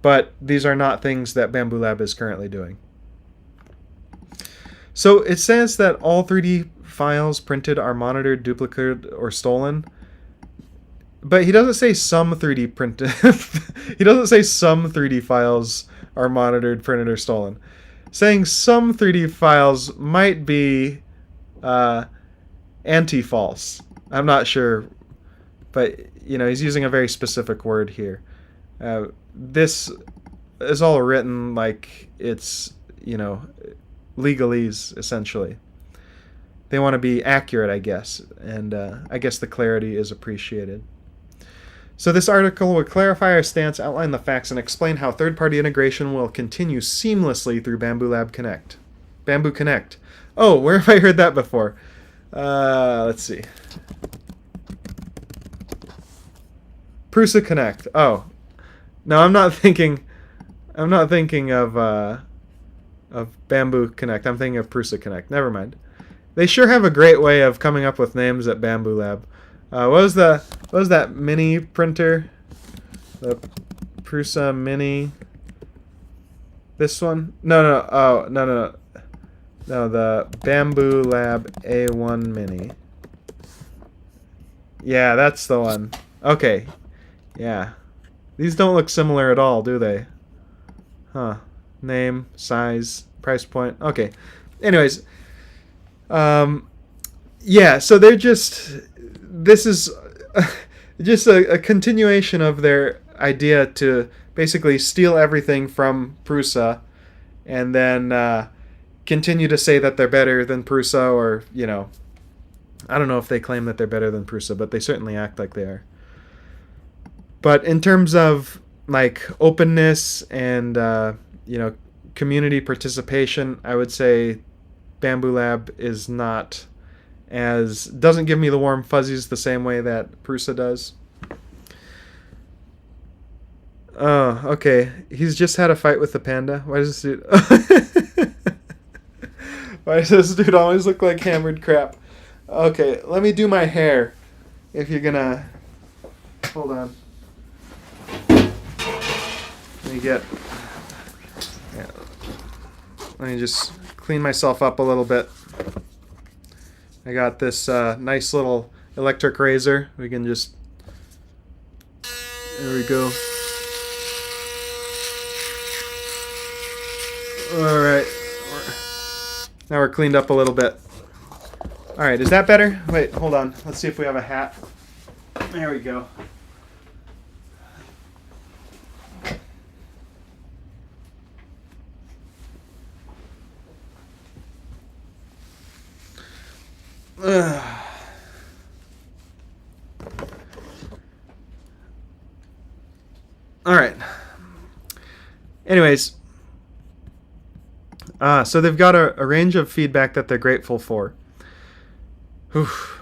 A: But these are not things that Bambu Lab is currently doing. So it says that all 3D files printed are monitored, duplicated, or stolen. But he doesn't say some 3D printed. He doesn't say some 3D files are monitored, printed, or stolen. Saying some 3D files might be anti-false. I'm not sure, but you know, he's using a very specific word here. This is all written like it's, you know, legalese essentially. They want to be accurate, I guess, and I guess the clarity is appreciated. So this article will clarify our stance, outline the facts, and explain how third-party integration will continue seamlessly through Bambu Lab Connect. Bambu Connect. Oh, where have I heard that before? Let's see. Prusa Connect. Oh, no, I'm not thinking of Bambu Connect. I'm thinking of Prusa Connect. Never mind. They sure have a great way of coming up with names at Bambu Lab. What was that mini printer? The Prusa Mini. This one? No. Oh, no. No, the Bambu Lab A1 Mini. Yeah, that's the one. Okay. Yeah. These don't look similar at all, do they? Huh. Name, size, price point. Okay. Anyways. Yeah, so they're just... This is just a continuation of their idea to basically steal everything from Prusa and then continue to say that they're better than Prusa, or, you know, I don't know if they claim that they're better than Prusa, but they certainly act like they are. But in terms of, like, openness and, you know, community participation, I would say Bambu Lab is not... doesn't give me the warm fuzzies the same way that Prusa does. Oh, okay. He's just had a fight with the panda. Why does this dude... Why does this dude always look like hammered crap? Okay, let me do my hair. If you're gonna... Hold on. Let me get... Yeah. Let me just clean myself up a little bit. I got this nice little electric razor. We can just... There we go. Alright. Now we're cleaned up a little bit. Alright, is that better? Wait, hold on. Let's see if we have a hat. There we go. Alright. Anyways. So they've got a range of feedback that they're grateful for. Oof.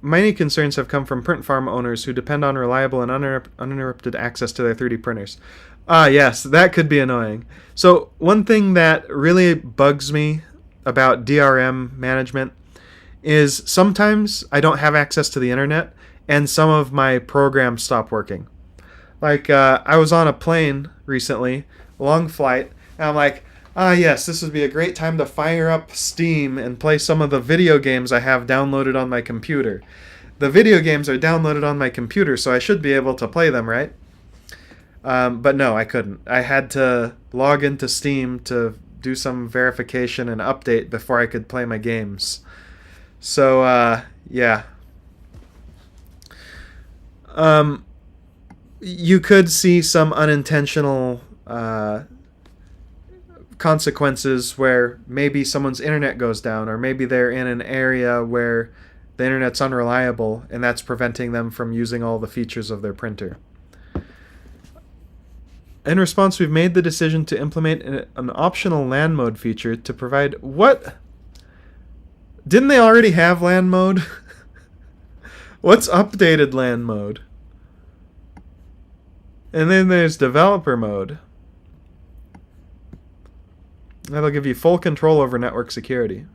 A: Many concerns have come from print farm owners who depend on reliable and uninterrupted access to their 3D printers. Yes, that could be annoying. So one thing that really bugs me about DRM management is sometimes I don't have access to the internet and some of my programs stop working. Like, I was on a plane recently, a long flight, and I'm like, Ah, yes, this would be a great time to fire up Steam and play some of the video games I have downloaded on my computer. The video games are downloaded on my computer, so I should be able to play them, right? But no, I couldn't. I had to log into Steam to do some verification and update before I could play my games. So, yeah. Um, you could see some unintentional consequences where maybe someone's internet goes down, or maybe they're in an area where the internet's unreliable and that's preventing them from using all the features of their printer. In response, we've made the decision to implement an optional LAN mode feature to provide... What? Didn't they already have LAN mode? What's updated LAN mode? And then there's developer mode. That'll give you full control over network security.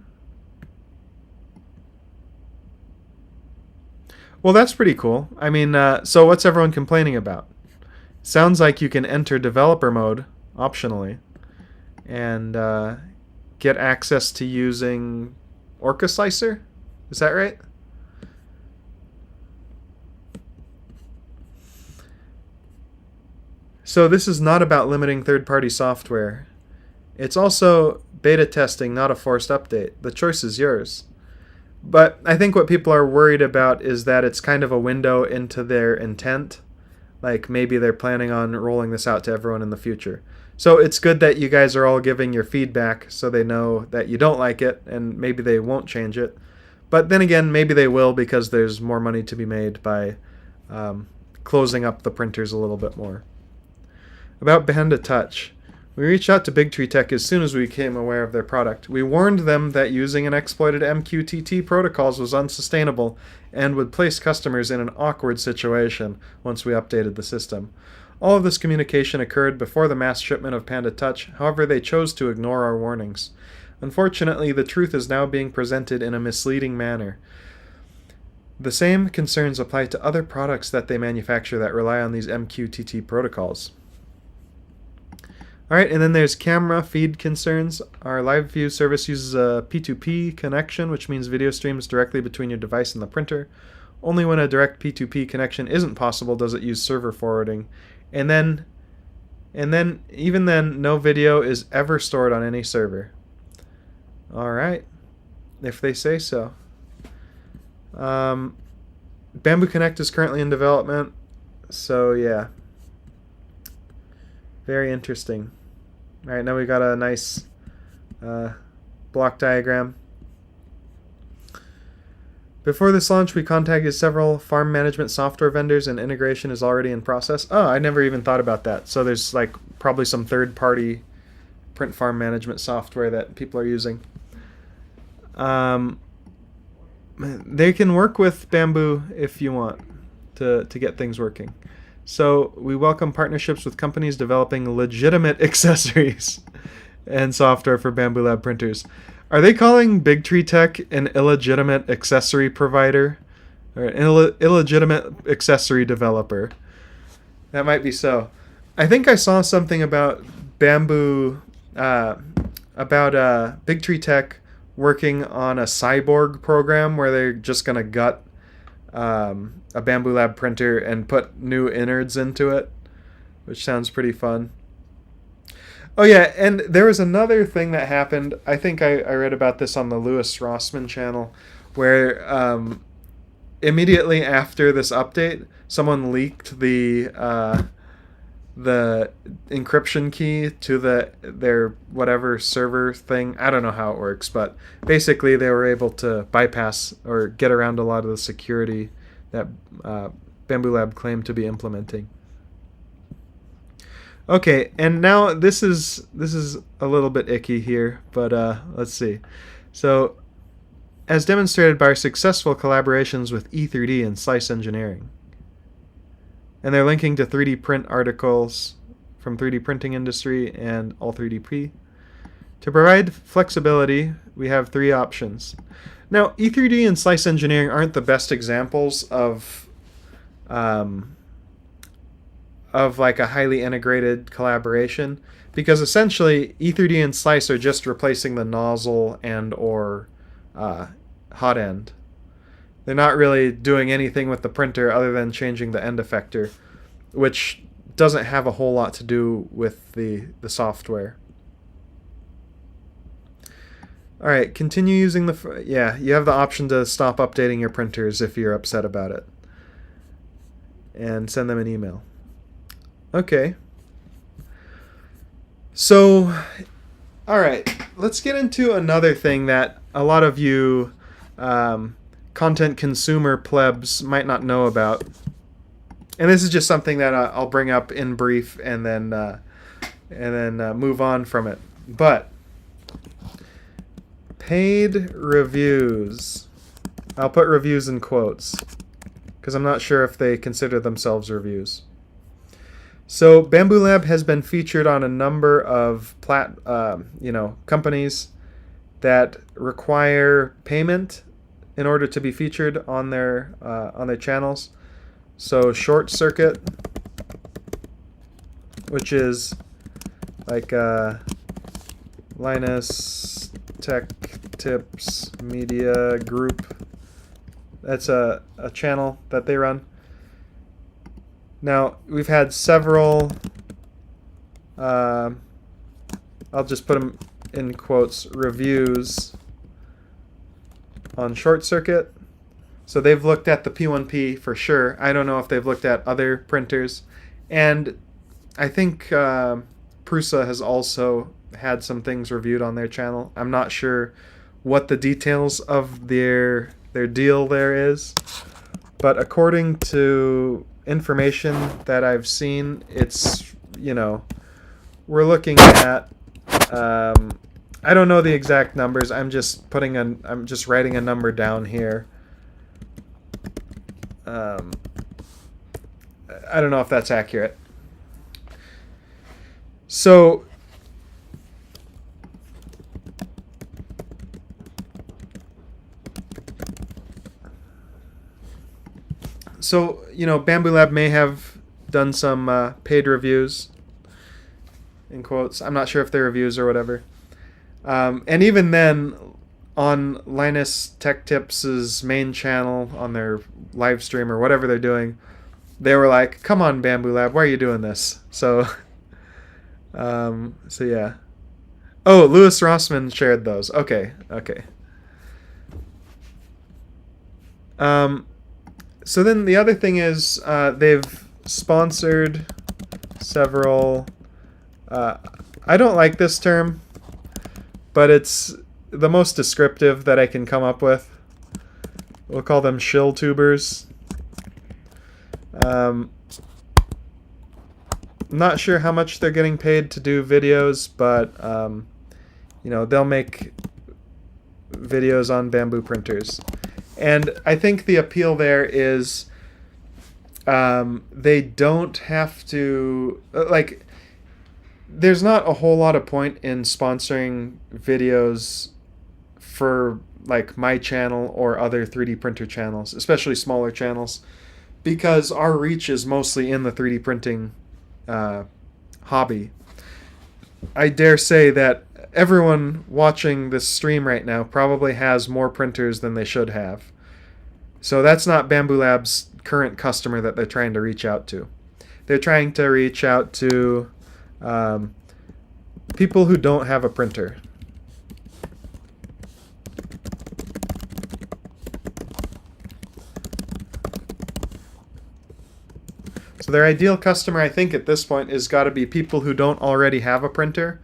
A: Well, that's pretty cool. I mean, so what's everyone complaining about? Sounds like you can enter developer mode optionally and get access to using Orca Slicer. Is that right? So this is not about limiting third-party software. It's also beta testing, not a forced update. The choice is yours. But I think what people are worried about is that it's kind of a window into their intent. Like maybe they're planning on rolling this out to everyone in the future. So it's good that you guys are all giving your feedback so they know that you don't like it and maybe they won't change it. But then again, maybe they will because there's more money to be made by closing up the printers a little bit more. About Banda Touch. We reached out to Big Tree Tech as soon as we became aware of their product. We warned them that using an exploited MQTT protocols was unsustainable and would place customers in an awkward situation once we updated the system. All of this communication occurred before the mass shipment of Panda Touch, however they chose to ignore our warnings. Unfortunately, the truth is now being presented in a misleading manner. The same concerns apply to other products that they manufacture that rely on these MQTT protocols. Alright, and then there's camera feed concerns. Our live view service uses a P2P connection, which means video streams directly between your device and the printer. Only when a direct P2P connection isn't possible does it use server forwarding. And then even then, no video is ever stored on any server. Alright, if they say so. Bamboo Connect is currently in development, so yeah. Very interesting. Alright, now we got a nice block diagram. Before this launch, we contacted several farm management software vendors and integration is already in process. Oh, I never even thought about that. So there's like probably some third-party print farm management software that people are using. They can work with Bamboo if you want to get things working. So we welcome partnerships with companies developing legitimate accessories and software for Bambu Lab printers. Are they calling Big Tree Tech an illegitimate accessory provider? Or an illegitimate accessory developer? That might be so. I think I saw something about Bamboo, about Big Tree Tech working on a cyborg program where they're just going to gut a Bambu Lab printer and put new innards into it, which sounds pretty fun. Oh yeah, and there was another thing that happened. I think I read about this on the Louis Rossmann channel, where immediately after this update, someone leaked the encryption key to their whatever server thing. I don't know how it works, but basically they were able to bypass or get around a lot of the security that Bambu Lab claimed to be implementing. Okay, and now this is a little bit icky here, but let's see. So, as demonstrated by our successful collaborations with E3D and Slice Engineering. And they're linking to 3D print articles from 3D printing industry and all 3DP. To provide flexibility, we have three options. Now, E3D and Slice Engineering aren't the best examples of of like a highly integrated collaboration, because essentially E3D and Slice are just replacing the nozzle and or hot end. They're not really doing anything with the printer other than changing the end effector, which doesn't have a whole lot to do with the software. All right, continue using the... Yeah, you have the option to stop updating your printers if you're upset about it. And send them an email. Okay. So, all right, let's get into another thing that a lot of you content consumer plebs might not know about. And this is just something that I'll bring up in brief and then move on from it. But paid reviews. I'll put reviews in quotes because I'm not sure if they consider themselves reviews. So Bambu Lab has been featured on a number of companies that require payment in order to be featured on their channels. So Short Circuit, which is like Linus Tech Tips Media Group. That's a channel that they run. Now, we've had several, I'll just put them in quotes, reviews on Short Circuit. So they've looked at the P1P for sure. I don't know if they've looked at other printers. And I think Prusa has also had some things reviewed on their channel. I'm not sure what the details of their deal there is. But according to information that I've seen, it's, we're looking at, I don't know the exact numbers. I'm just writing a number down here. I don't know if that's accurate. So Bambu Lab may have done some paid reviews, in quotes. I'm not sure if they're reviews or whatever. And even then, on Linus Tech Tips' main channel, on their live stream or whatever they're doing, they were like, "Come on, Bambu Lab, why are you doing this?" So yeah. Oh, Louis Rossman shared those. Okay. So then the other thing is they've sponsored several... I don't like this term, but it's the most descriptive that I can come up with. We'll call them shill tubers. Not sure how much they're getting paid to do videos, but they'll make videos on Bambu printers. And I think the appeal there is they don't have to... there's not a whole lot of point in sponsoring videos for my channel or other 3D printer channels, especially smaller channels, because our reach is mostly in the 3D printing hobby. I dare say that everyone watching this stream right now probably has more printers than they should have. So that's not Bambu Lab's current customer that they're trying to reach out to. They're trying to reach out to people who don't have a printer. So their ideal customer, I think, at this point is got to be people who don't already have a printer,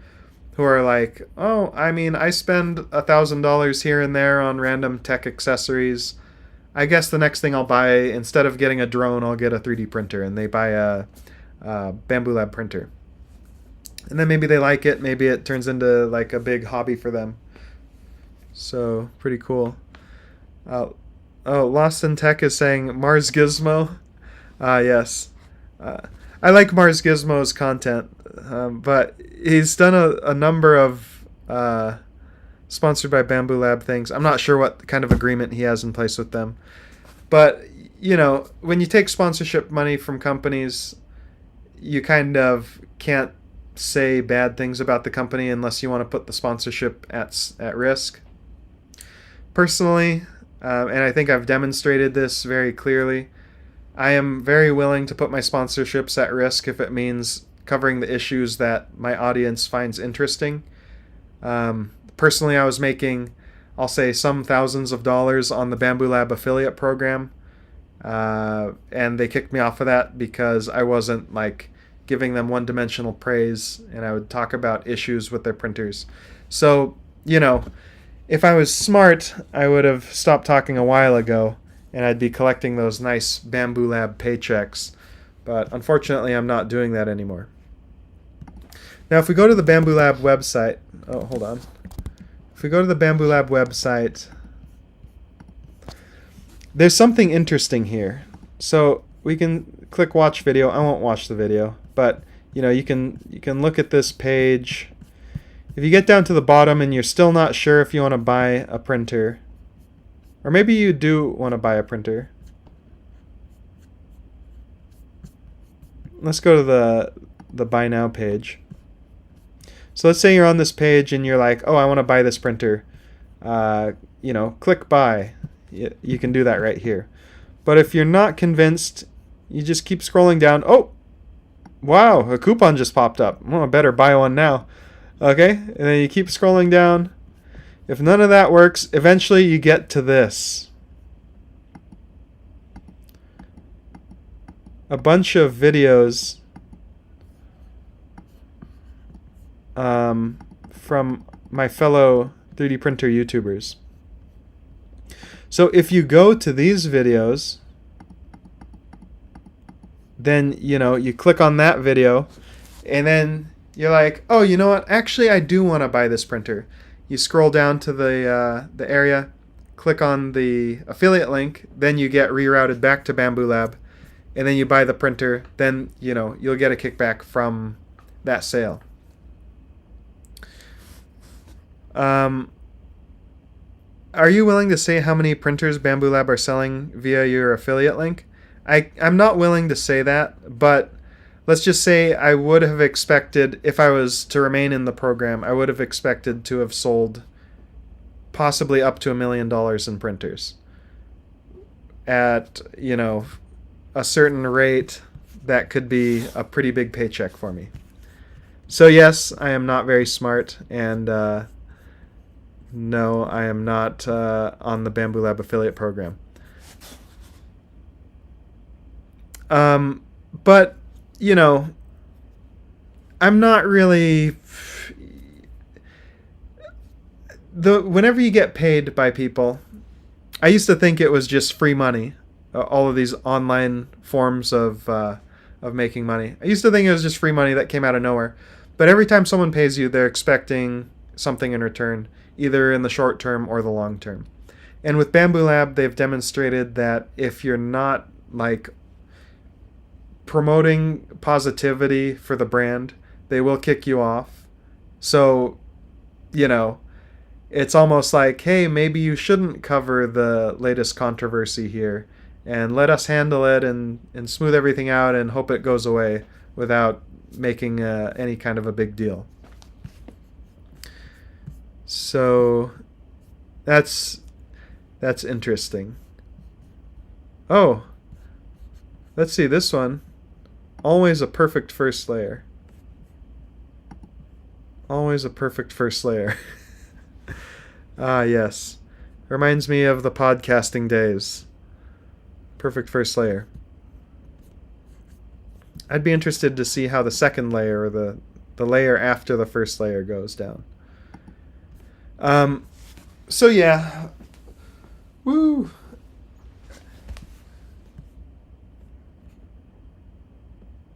A: who are like, oh, I spend $1,000 here and there on random tech accessories. I guess the next thing I'll buy, instead of getting a drone, I'll get a 3D printer, and they buy a Bambu Lab printer. And then maybe they like it, maybe it turns into a big hobby for them. So, pretty cool. Lost in Tech is saying Mars Gizmo. Yes. I like Mars Gizmo's content, but he's done a number of sponsored by Bambu Lab things. I'm not sure what kind of agreement he has in place with them. But, when you take sponsorship money from companies, you kind of can't say bad things about the company unless you want to put the sponsorship at risk. Personally, and I think I've demonstrated this very clearly, I am very willing to put my sponsorships at risk if it means covering the issues that my audience finds interesting. Personally, I was making, I'll say, some thousands of dollars on the Bambu Lab affiliate program, and they kicked me off of that because I wasn't like giving them one-dimensional praise, and I would talk about issues with their printers. So, if I was smart, I would have stopped talking a while ago, and I'd be collecting those nice Bambu Lab paychecks. But unfortunately, I'm not doing that anymore. Now, if we go to the Bambu Lab website... Oh, hold on. If we go to the Bambu Lab website, there's something interesting here. So we can click watch video. I won't watch the video, but you can look at this page. If you get down to the bottom and you're still not sure if you want to buy a printer, or maybe you do want to buy a printer. Let's go to the buy now page. So let's say you're on this page and you're like, oh, I want to buy this printer. Click buy. You can do that right here. But if you're not convinced, you just keep scrolling down. Oh, wow, a coupon just popped up. Well, I better buy one now. Okay, and then you keep scrolling down. If none of that works, eventually you get to this. A bunch of videos from my fellow 3D printer YouTubers. So if you go to these videos, then you click on that video, and then you're like, oh, you know what? Actually, I do want to buy this printer. You scroll down to the area, click on the affiliate link, then you get rerouted back to Bambu Lab, and then you buy the printer. Then you'll get a kickback from that sale. Are you willing to say how many printers Bambu Lab are selling via your affiliate link? I'm not willing to say that, but let's just say I would have expected, if I was to remain in the program, I would have expected to have sold possibly up to $1 million in printers. At, a certain rate, that could be a pretty big paycheck for me. So yes, I am not very smart, and no, I am not on the Bambu Lab affiliate program. But, I'm not really... Whenever you get paid by people, I used to think it was just free money, all of these online forms of making money. I used to think it was just free money that came out of nowhere. But every time someone pays you, they're expecting something in return, either in the short term or the long term. And with Bambu Lab, they've demonstrated that if you're not promoting positivity for the brand, they will kick you off. So, it's almost like, hey, maybe you shouldn't cover the latest controversy here, and let us handle it and smooth everything out and hope it goes away without making any kind of a big deal. So that's interesting. Oh, let's see this one. Always a perfect first layer. Always a perfect first layer. Ah, yes. Reminds me of the podcasting days. Perfect first layer. I'd be interested to see how the second layer, or the layer after the first layer, goes down. So yeah. Woo!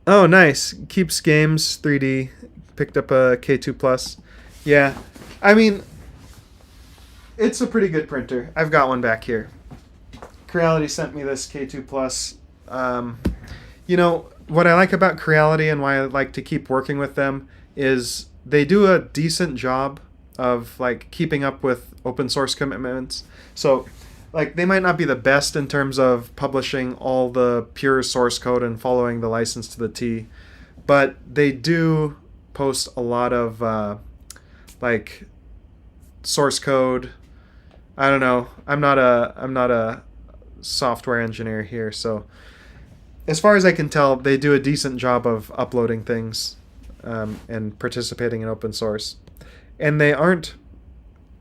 A: Oh, nice. Keeps Games 3D. Picked up a K2+. Yeah. I mean, it's a pretty good printer. I've got one back here. Creality sent me this K2+. What I like about Creality and why I like to keep working with them is they do a decent job of keeping up with open source commitments. So they might not be the best in terms of publishing all the pure source code and following the license to the T, but they do post a lot of like source code. I don't know. I'm not a software engineer here, so as far as I can tell, they do a decent job of uploading things and participating in open source, and they aren't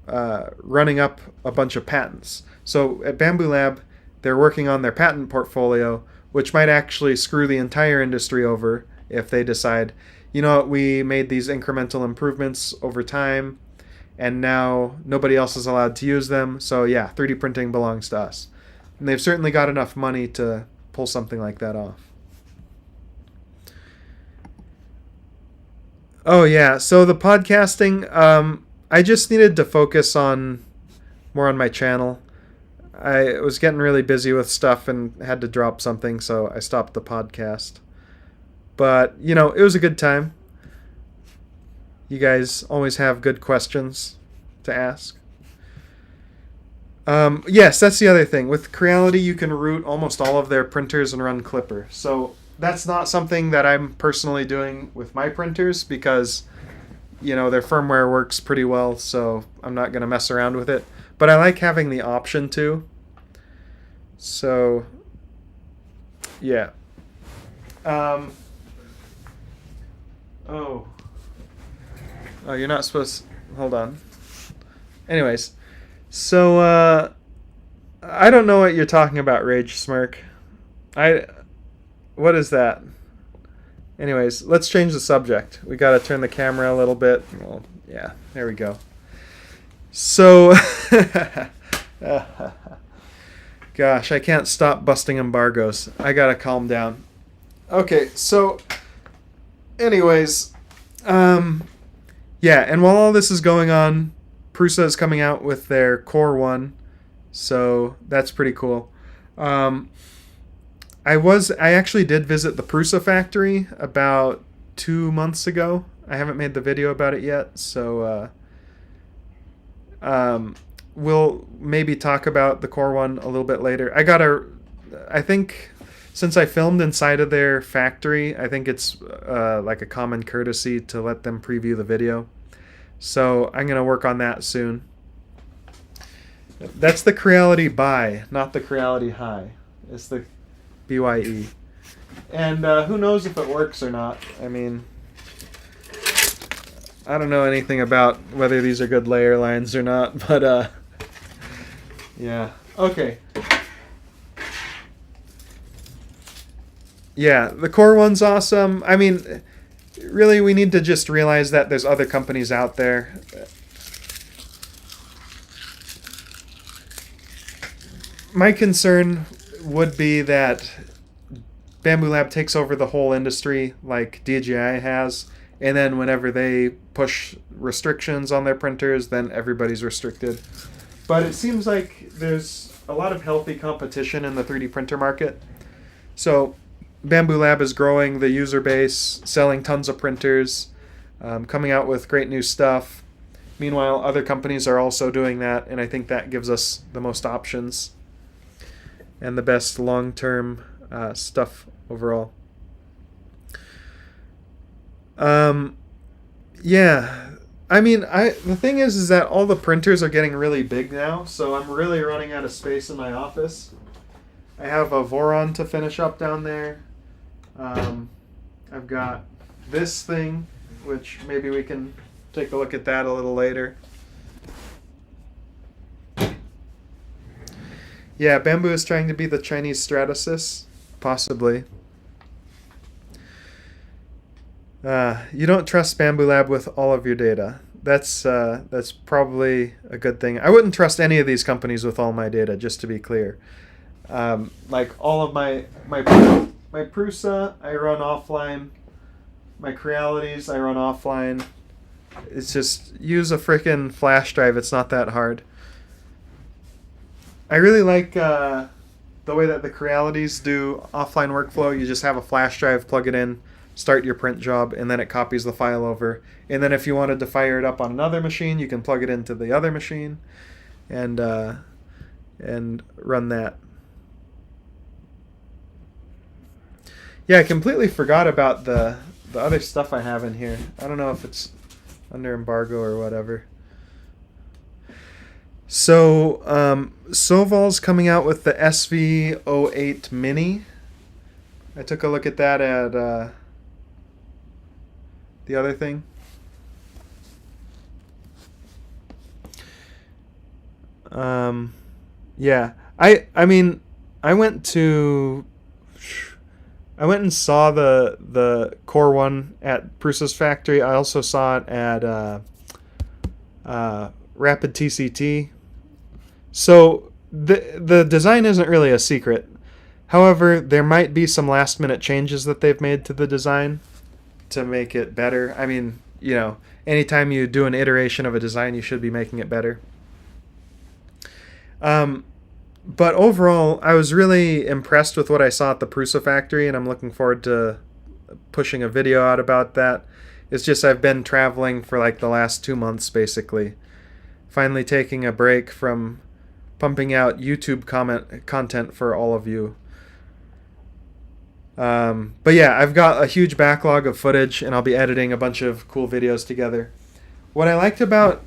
A: running up a bunch of patents. So at Bambu Lab, they're working on their patent portfolio, which might actually screw the entire industry over if they decide, you know what, we made these incremental improvements over time, and now nobody else is allowed to use them, so yeah, 3D printing belongs to us. And they've certainly got enough money to pull something like that off. Oh yeah, so the podcasting, I just needed to focus on more on my channel. I was getting really busy with stuff and had to drop something, so I stopped the podcast. But, you know, it was a good time. You guys always have good questions to ask. Yes, that's the other thing. With Creality, you can root almost all of their printers and run Clipper. So that's not something that I'm personally doing with my printers because, you know, their firmware works pretty well, so I'm not going to mess around with it. But I like having the option to. So, yeah. Oh, you're not supposed to... Hold on. Anyways, so, I don't know what you're talking about, Rage Smirk. What is that? Anyways, let's change the subject. We gotta turn the camera a little bit. Well, yeah, there we go. So, gosh, I can't stop busting embargoes. I gotta calm down. Okay, so, anyways, yeah, and while all this is going on, Prusa is coming out with their Core 1, so that's pretty cool. I actually did visit the Prusa factory about 2 months ago. I haven't made the video about it yet, so we'll maybe talk about the Core 1 a little bit later. I think since I filmed inside of their factory, I think it's like a common courtesy to let them preview the video. So I'm going to work on that soon. That's the Creality Buy, not the Creality High. It's the BYE. And who knows if it works or not. I mean, I don't know anything about whether these are good layer lines or not, but yeah. Okay. Yeah, the Core 1's awesome. I mean, really, we need to just realize that there's other companies out there. My concern would be that Bambu Lab takes over the whole industry like DJI has, and then whenever they push restrictions on their printers, then everybody's restricted. But it seems like there's a lot of healthy competition in the 3D printer market. So Bambu Lab is growing the user base, selling tons of printers, coming out with great new stuff. Meanwhile, other companies are also doing that, and I think that gives us the most options and the best long-term stuff overall. Yeah, I mean, the thing is that all the printers are getting really big now, so I'm really running out of space in my office. I have a Voron to finish up down there. I've got this thing, which maybe we can take a look at that a little later. Yeah, Bambu is trying to be the Chinese Stratasys, possibly. You don't trust Bambu Lab with all of your data. That's probably a good thing. I wouldn't trust any of these companies with all my data, just to be clear. Like all of my Prusa, I run offline. My Crealities, I run offline. It's just use a frickin' flash drive. It's not that hard. I really like the way that the Crealities do offline workflow. You just have a flash drive, plug it in, start your print job, and then it copies the file over. And then if you wanted to fire it up on another machine, you can plug it into the other machine and run that. Yeah, I completely forgot about the the other stuff I have in here. I don't know if it's under embargo or whatever. So, Soval's coming out with the SV08 Mini. I took a look at that at the other thing. Yeah. I mean, I went and saw the Core One at Prusa's factory. I also saw it at Rapid TCT. So the design isn't really a secret. However, there might be some last minute changes that they've made to the design to make it better. I mean, you know, anytime you do an iteration of a design, you should be making it better. But overall, I was really impressed with what I saw at the Prusa factory, and I'm looking forward to pushing a video out about that. It's just I've been traveling for like the last 2 months, basically. Finally taking a break from pumping out YouTube content for all of you. But yeah, I've got a huge backlog of footage, and I'll be editing a bunch of cool videos together. What I liked about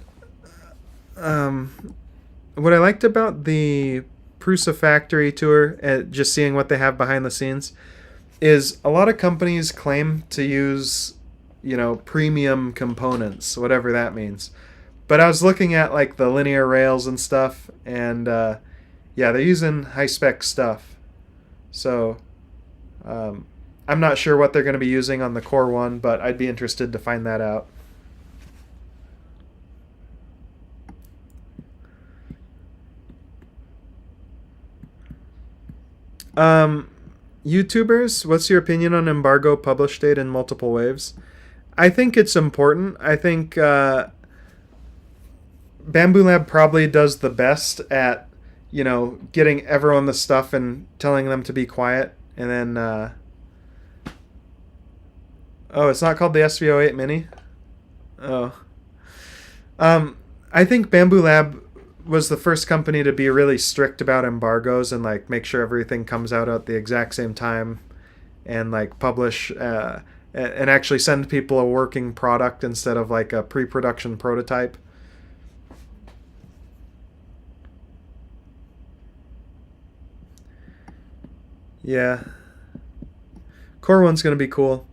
A: the Prusa factory tour, just seeing what they have behind the scenes, is a lot of companies claim to use, you know, premium components, whatever that means. But I was looking at like the linear rails and stuff, and yeah, they're using high spec stuff. So I'm not sure what they're going to be using on the Core One, but I'd be interested to find that out. YouTubers, what's your opinion on embargo publish date in multiple waves? I think it's important. I think Bambu Lab probably does the best at, you know, getting everyone the stuff and telling them to be quiet. And then, oh, it's not called the SV08 Mini? Oh. I think Bambu Lab was the first company to be really strict about embargoes and like make sure everything comes out at the exact same time and like publish and actually send people a working product instead of like a pre-production prototype. Yeah. Core One's going to be cool.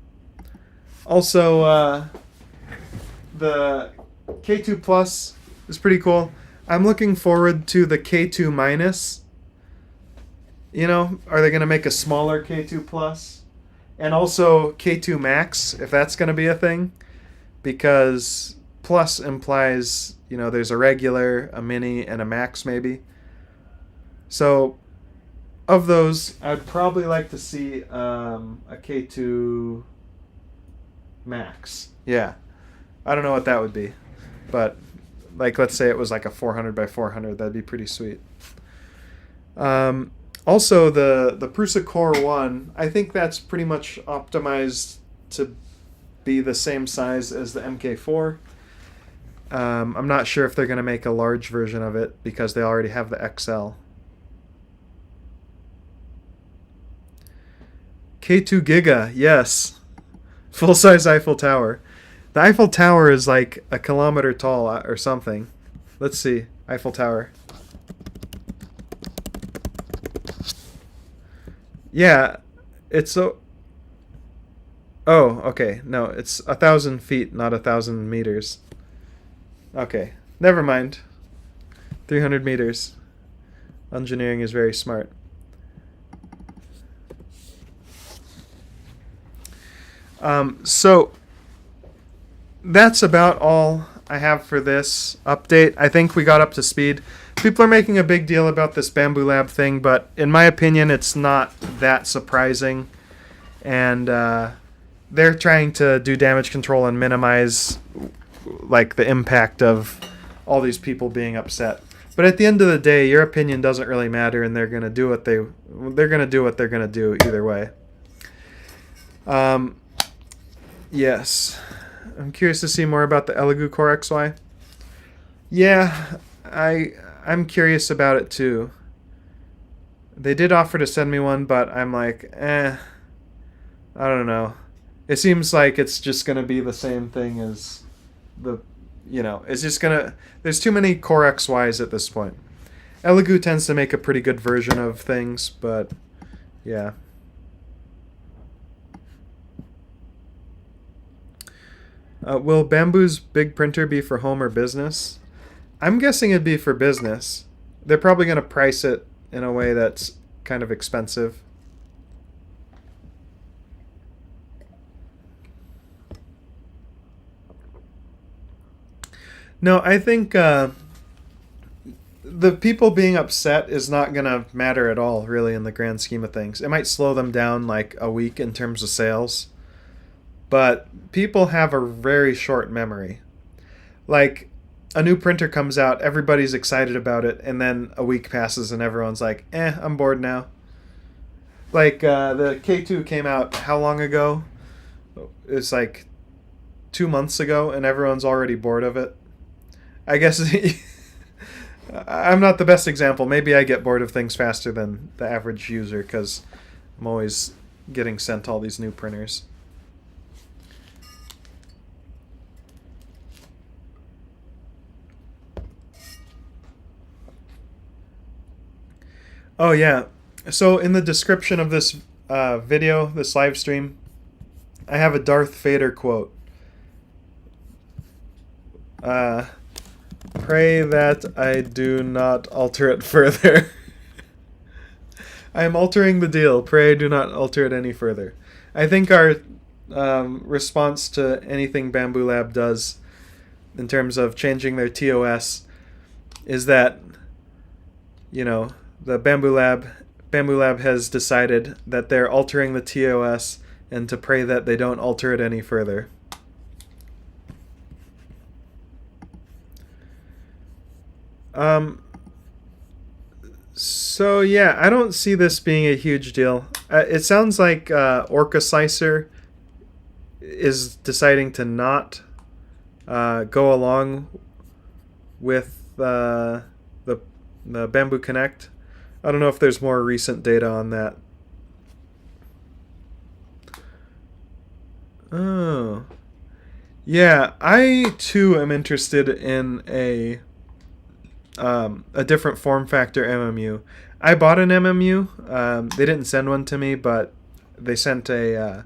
A: Also, the K2 Plus is pretty cool. I'm looking forward to the K2 Minus. You know, are they going to make a smaller K2 Plus? And also K2 Max, if that's going to be a thing. Because Plus implies, you know, there's a regular, a mini, and a Max maybe. So, of those, I'd probably like to see a K2 Max. Yeah. I don't know what that would be. But like, let's say it was like a 400 by 400. That'd be pretty sweet. Also, the Prusa Core 1, I think that's pretty much optimized to be the same size as the MK4. I'm not sure if they're going to make a large version of it because they already have the XL. K2 Giga, yes. Full-size Eiffel Tower. The Eiffel Tower is like a kilometer tall or something. Let's see. Eiffel Tower. Yeah, it's so... Oh, okay. No, it's 1,000 feet, not 1,000 meters. Okay, never mind. 300 meters. Engineering is very smart. So that's about all I have for this update. I think we got up to speed. People are making a big deal about this Bambu Lab thing, but in my opinion, it's not that surprising. And they're trying to do damage control and minimize like the impact of all these people being upset. But at the end of the day, your opinion doesn't really matter, and they're gonna do what they're gonna do either way. Yes. I'm curious to see more about the Elegoo Core XY. Yeah, I'm curious about it too. They did offer to send me one, but I'm like, I don't know. It seems like it's just going to be the same thing as the, it's just going to, there's too many Core XYs at this point. Elegoo tends to make a pretty good version of things, but yeah. Will Bambu's big printer be for home or business? I'm guessing it'd be for business. They're probably going to price it in a way that's kind of expensive. No, I think the people being upset is not going to matter at all, really, in the grand scheme of things. It might slow them down like a week in terms of sales, but people have a very short memory. Like, a new printer comes out, everybody's excited about it, and then a week passes and everyone's like, I'm bored now. Like, the K2 came out how long ago? It's like 2 months ago, and everyone's already bored of it. I guess I'm not the best example. Maybe I get bored of things faster than the average user because I'm always getting sent all these new printers. Oh yeah, so in the description of this video, this live stream, I have a Darth Vader quote. Pray that I do not alter it further. I am altering the deal. Pray do not alter it any further. I think our response to anything Bambu Lab does in terms of changing their TOS is that, the Bambu Lab has decided that they're altering the TOS and to pray that they don't alter it any further. So yeah, I don't see this being a huge deal. It sounds like Orca Slicer is deciding to not go along with the Bambu Connect. I don't know if there's more recent data on that. Oh. Yeah, I too am interested in a different form factor MMU. I bought an MMU. They didn't send one to me, but they sent the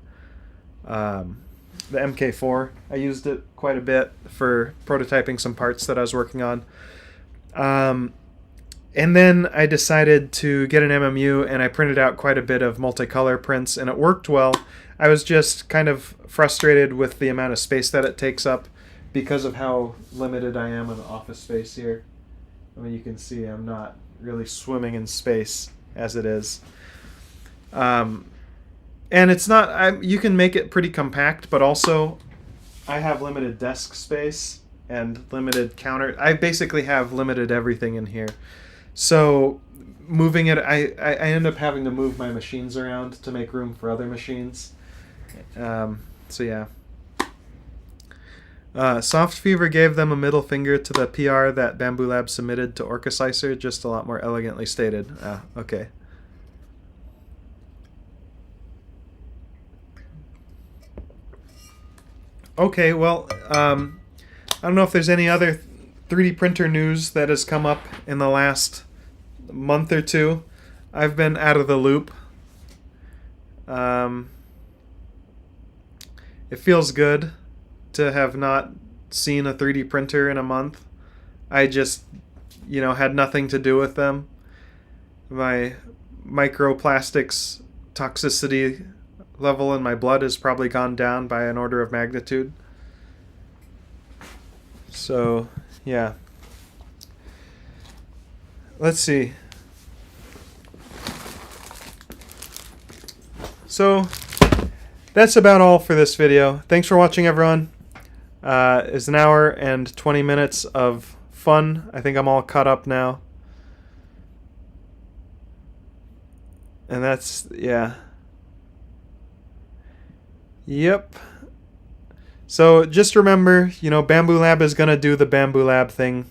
A: MK4. I used it quite a bit for prototyping some parts that I was working on. And then I decided to get an MMU, and I printed out quite a bit of multicolor prints, and it worked well. I was just kind of frustrated with the amount of space that it takes up because of how limited I am in office space here. I mean, you can see I'm not really swimming in space as it is. And it's not, you can make it pretty compact, but also I have limited desk space and limited counter. I basically have limited everything in here. So moving it, I end up having to move my machines around to make room for other machines. So yeah. Soft Fever gave them a middle finger to the PR that Bambu Lab submitted to Orca Slicer, just a lot more elegantly stated. Okay. Okay, well, I don't know if there's any other 3D printer news that has come up in the last month or two. I've been out of the loop. It feels good to have not seen a 3D printer in a month. I just, had nothing to do with them. My microplastics toxicity level in my blood has probably gone down by an order of magnitude. So, yeah. Let's see. So, that's about all for this video. Thanks for watching, everyone. It's an hour and 20 minutes of fun. I think I'm all caught up now. And that's, yeah. Yep. So just remember, Bambu Lab is going to do the Bambu Lab thing,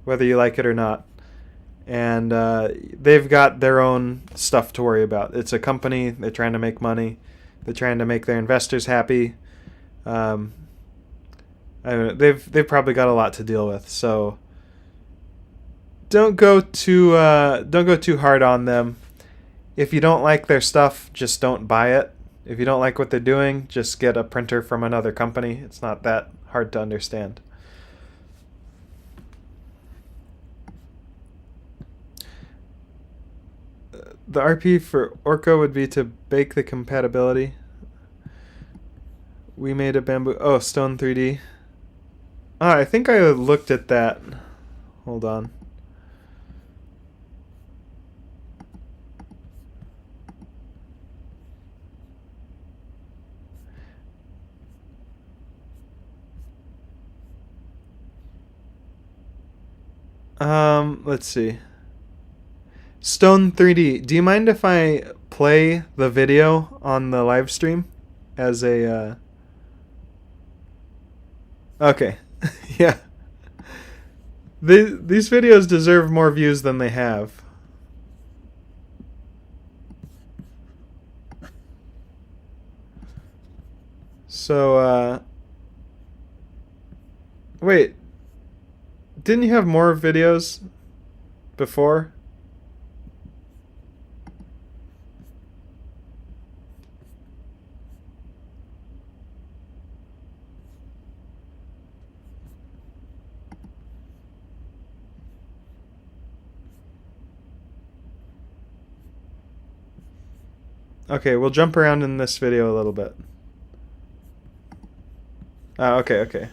A: whether you like it or not. And they've got their own stuff to worry about. It's a company. They're trying to make money. They're trying to make their investors happy. I don't know, they've probably got a lot to deal with, so don't go too hard on them. If you don't like their stuff, just don't buy it. If you don't like what they're doing, just get a printer from another company. It's not that hard to understand. The RP for Orca would be to bake the compatibility. We made a bamboo... Oh, Stone 3D. Ah, I think I looked at that. Hold on. Let's see. Stone 3D. Do you mind if I play the video on the live stream as a Okay. Yeah. These videos deserve more views than they have. So wait. Didn't you have more videos before? Okay, we'll jump around in this video a little bit. Okay, okay.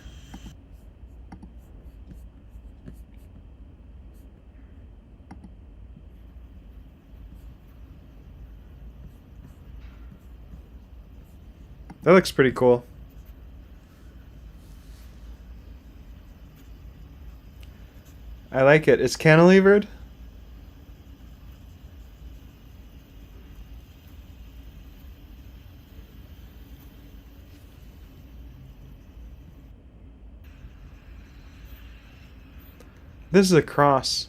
A: That looks pretty cool. I like it. It's cantilevered. This is a cross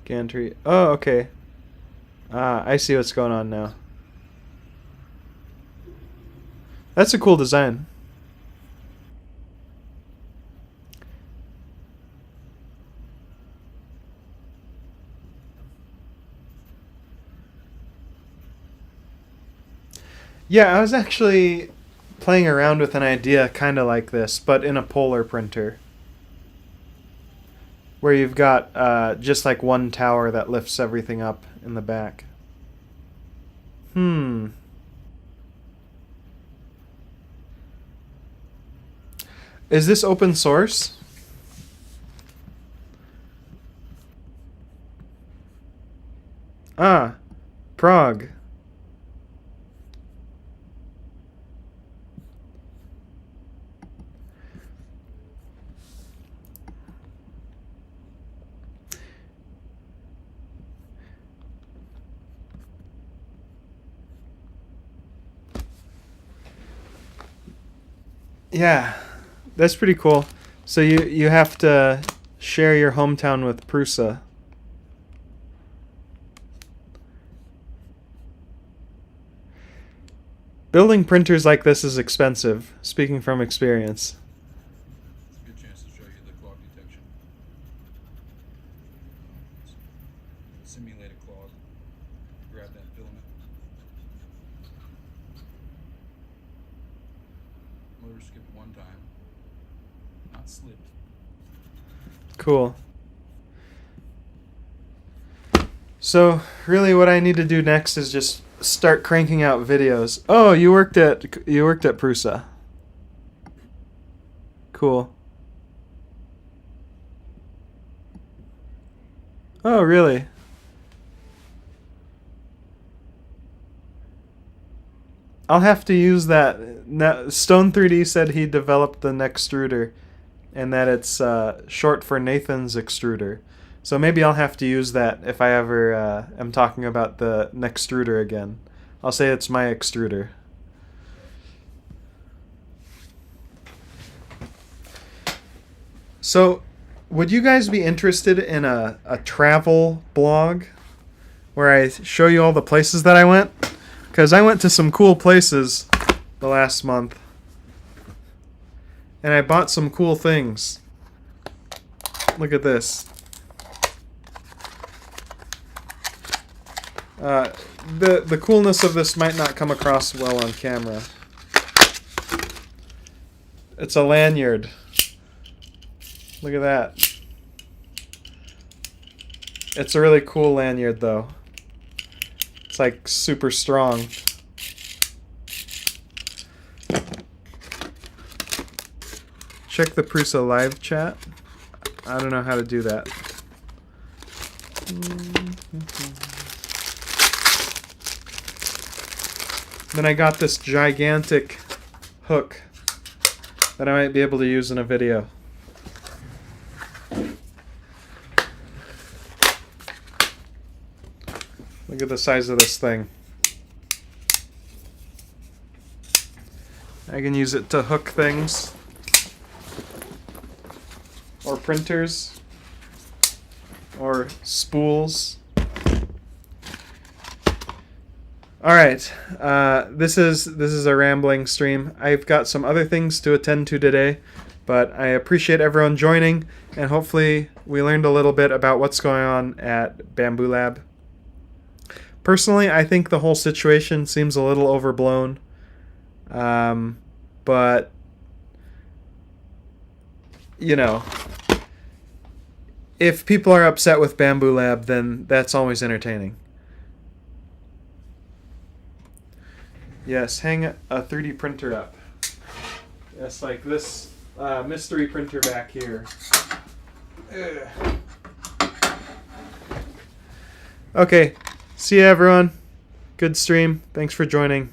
A: gantry. Oh, okay. I see what's going on now. That's a cool design. Yeah, I was actually playing around with an idea kind of like this, but in a polar printer. Where you've got just like one tower that lifts everything up in the back. Is this open source? Ah, Prague. Yeah, that's pretty cool. So you have to share your hometown with Prusa. Building printers like this is expensive, speaking from experience.
B: It's a good chance to show you the clog detection. Simulate a clog. Grab that filament. Motor skipped one time. Not slipped.
A: Cool. So really what I need to do next is just start cranking out videos. Oh, you worked at Prusa. Cool. Oh, really? I'll have to use that. Now, Stone 3D said he developed the Nextruder and that it's short for Nathan's extruder. So maybe I'll have to use that if I ever am talking about the Nextruder again. I'll say it's my extruder. So, would you guys be interested in a travel blog where I show you all the places that I went? because I went to some cool places the last month. And I bought some cool things. Look at this. The coolness of this might not come across well on camera. It's a lanyard. Look at that. It's a really cool lanyard though. It's like super strong. Check the Prusa live chat. I don't know how to do that. Then I got this gigantic hook that I might be able to use in a video. Look at the size of this thing. I can use it to hook things. Or printers. Or spools. Alright, this is a rambling stream. I've got some other things to attend to today, but I appreciate everyone joining, and hopefully we learned a little bit about what's going on at Bambu Lab. Personally, I think the whole situation seems a little overblown, but, you know, if people are upset with Bambu Lab, then that's always entertaining. Yes, hang a 3D printer up. Yes, like this mystery printer back here. Ugh. Okay, see you everyone. Good stream. Thanks for joining.